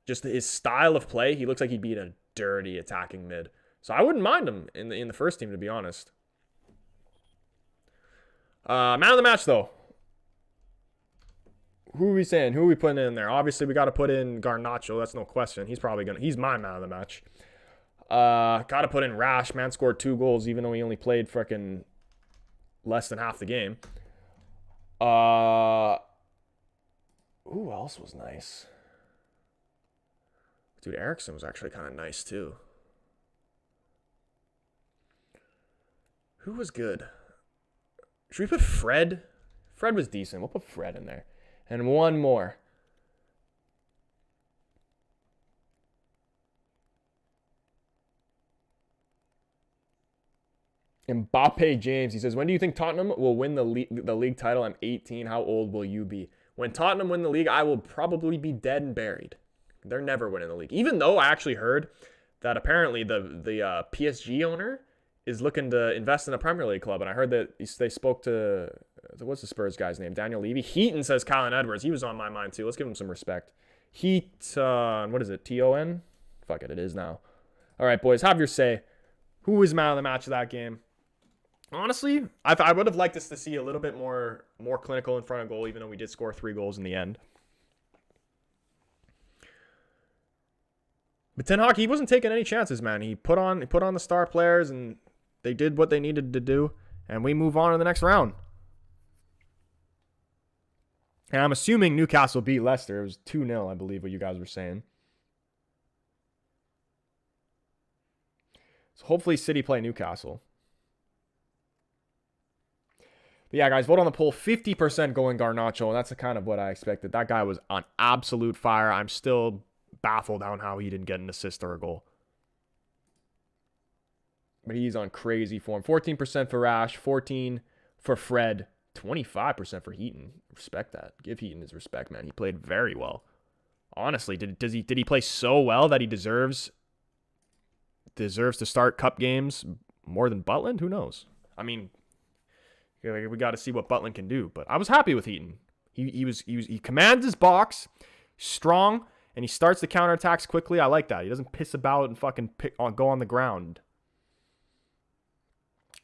just his style of play, he looks like he'd be in a dirty attacking mid. So I wouldn't mind him in the first team, to be honest. Man of the match, though. Who are we saying? Who are we putting in there? Obviously, we got to put in Garnacho. That's no question. He's my man of the match. Got to put in Rash. Man scored 2 goals, even though he only played freaking less than half the game. Who else was nice? Dude, Eriksen was actually kind of nice, too. Who was good? Should we put Fred? Fred was decent. We'll put Fred in there. And one more. Mbappe James. He says, when do you think Tottenham will win the league title? I'm 18. How old will you be? When Tottenham win the league, I will probably be dead and buried. They're never winning the league. Even though I actually heard that apparently the PSG owner is looking to invest in a Premier League club. And I heard that they spoke to, what's the Spurs guy's name? Daniel Levy. Heaton says Colin Edwards. He was on my mind too. Let's give him some respect. What is it? T-O-N? Fuck it, it is now. All right, boys, have your say. Who was man of the match of that game? Honestly, I would have liked us to see a little bit more clinical in front of goal, even though we did score 3 goals in the end. But Ten Hag, he wasn't taking any chances, man. He put on the star players, and they did what they needed to do, and we move on to the next round. And I'm assuming Newcastle beat Leicester. It was 2-0, I believe, what you guys were saying. So hopefully City play Newcastle. But yeah, guys, vote on the poll. 50% going Garnacho, and that's kind of what I expected. That guy was on absolute fire. I'm still baffled on how he didn't get an assist or a goal. But he's on crazy form. 14% for Rash, 14% for Fred, 25% for Heaton. Respect that. Give Heaton his respect, man. He played very well. Honestly, did he play so well that he deserves to start cup games more than Butland? Who knows? I mean, we got to see what Butland can do. But I was happy with Heaton. He commands his box, strong, and he starts the counterattacks quickly. I like that. He doesn't piss about and fucking go on the ground.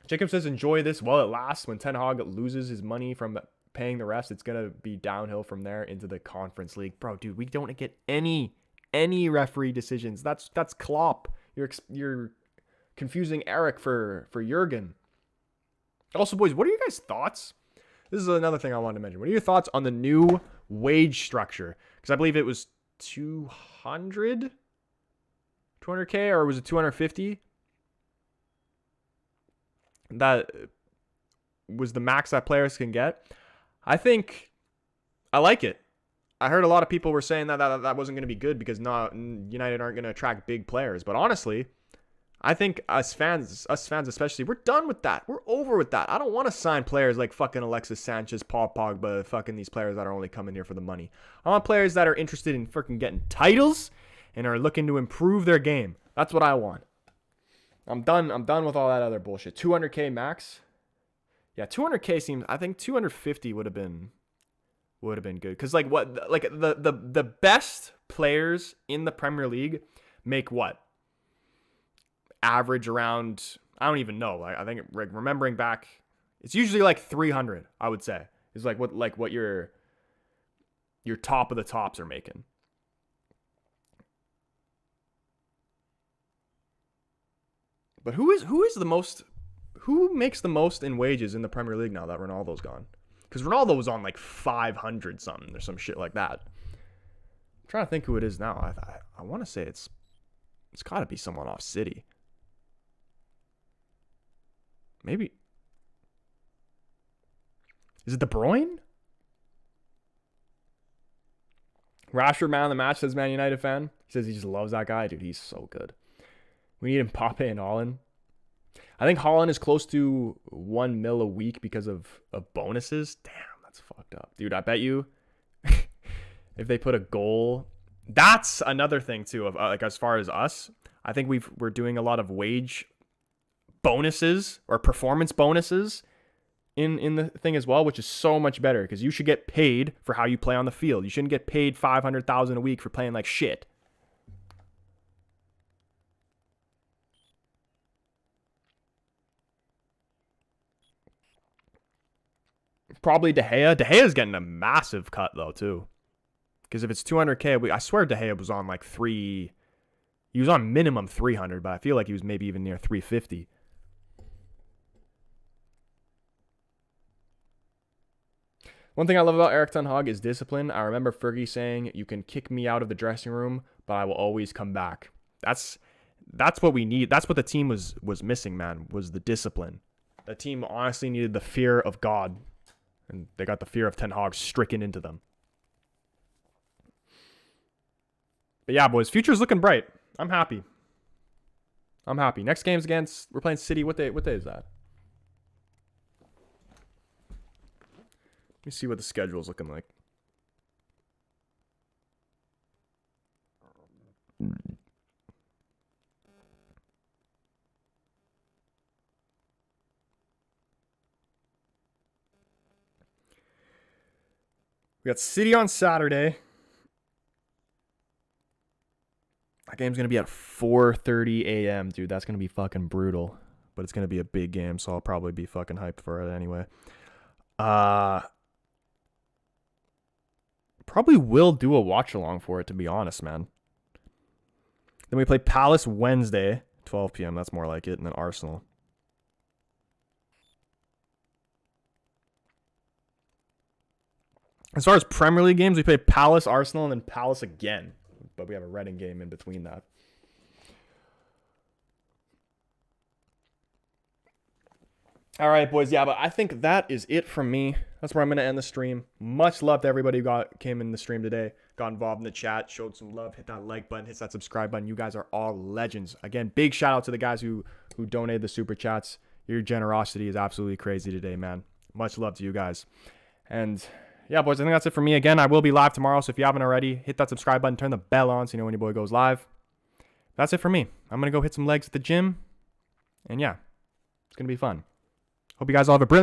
Jacob says, enjoy this while it lasts. When Ten Hag loses his money from paying the rest, it's going to be downhill from there into the Conference League. Bro, dude, we don't get any referee decisions. That's Klopp. You're confusing Eric for Jurgen. Also, boys, what are your guys' thoughts? This is another thing I wanted to mention. What are your thoughts on the new wage structure? Because I believe it was 200 200K, or was it 250? That was the max that players can get. I think I like it. I heard a lot of people were saying that wasn't going to be good because United aren't going to attract big players. But honestly, I think us fans especially, we're done with that. We're over with that. I don't want to sign players like fucking Alexis Sanchez, Paul Pogba, fucking these players that are only coming here for the money. I want players that are interested in fucking getting titles and are looking to improve their game. That's what I want. I'm done with all that other bullshit. 200K max. Yeah, 200K seems. I think 250 would have been good. Cause the best players in the Premier League make what? Average around, I don't even know. I think remembering back, it's usually like 300. I would say is like what your top of the tops are making. But who makes the most in wages in the Premier League now that Ronaldo's gone? Because Ronaldo was on like 500 something or some shit like that. I'm trying to think who it is now. I want to say it's got to be someone off City. Maybe. Is it De Bruyne? Rashford man of the match, says Man United fan. He says he just loves that guy. Dude, he's so good. We need Mbappe and Haaland. I think Haaland is close to 1 mil a week because of bonuses. Damn, that's fucked up. Dude, I bet you if they put a goal. That's another thing too of like as far as us. I think we're doing a lot of wage bonuses or performance bonuses in the thing as well, which is so much better because you should get paid for how you play on the field. You shouldn't get paid $500,000 a week for playing like shit. Probably De Gea. De Gea's getting a massive cut though too, because if it's 200K, I swear De Gea was on like he was on minimum 300, but I feel like he was maybe even near 350. One thing I love about Erik ten Hag is discipline. I remember Fergie saying, "You can kick me out of the dressing room, but I will always come back." That's what we need. That's what the team was missing, man, was the discipline. The team honestly needed the fear of God, and they got the fear of Ten Hag stricken into them. But yeah, boys, future's looking bright. I'm happy. Next game's we're playing City. What day is that? Let me see what the schedule's looking like. We got City on Saturday. That game's going to be at 4:30 a.m., dude. That's going to be fucking brutal. But it's going to be a big game, so I'll probably be fucking hyped for it anyway. Probably will do a watch along for it, to be honest, man. Then we play Palace Wednesday, 12 p.m. That's more like it. And then Arsenal. As far as Premier League games, we play Palace, Arsenal, and then Palace again. But we have a Reading game in between that. All right, boys. Yeah, but I think that is it from me. That's where I'm going to end the stream. Much love to everybody who came in the stream today, got involved in the chat, showed some love, hit that like button, hit that subscribe button. You guys are all legends. Again, big shout out to the guys who donated the super chats. Your generosity is absolutely crazy today, man. Much love to you guys. And yeah, boys, I think that's it for me. Again, I will be live tomorrow, so if you haven't already, hit that subscribe button, turn the bell on so you know when your boy goes live. That's it for me. I'm going to go hit some legs at the gym. And yeah, it's going to be fun. Hope you guys all have a brilliant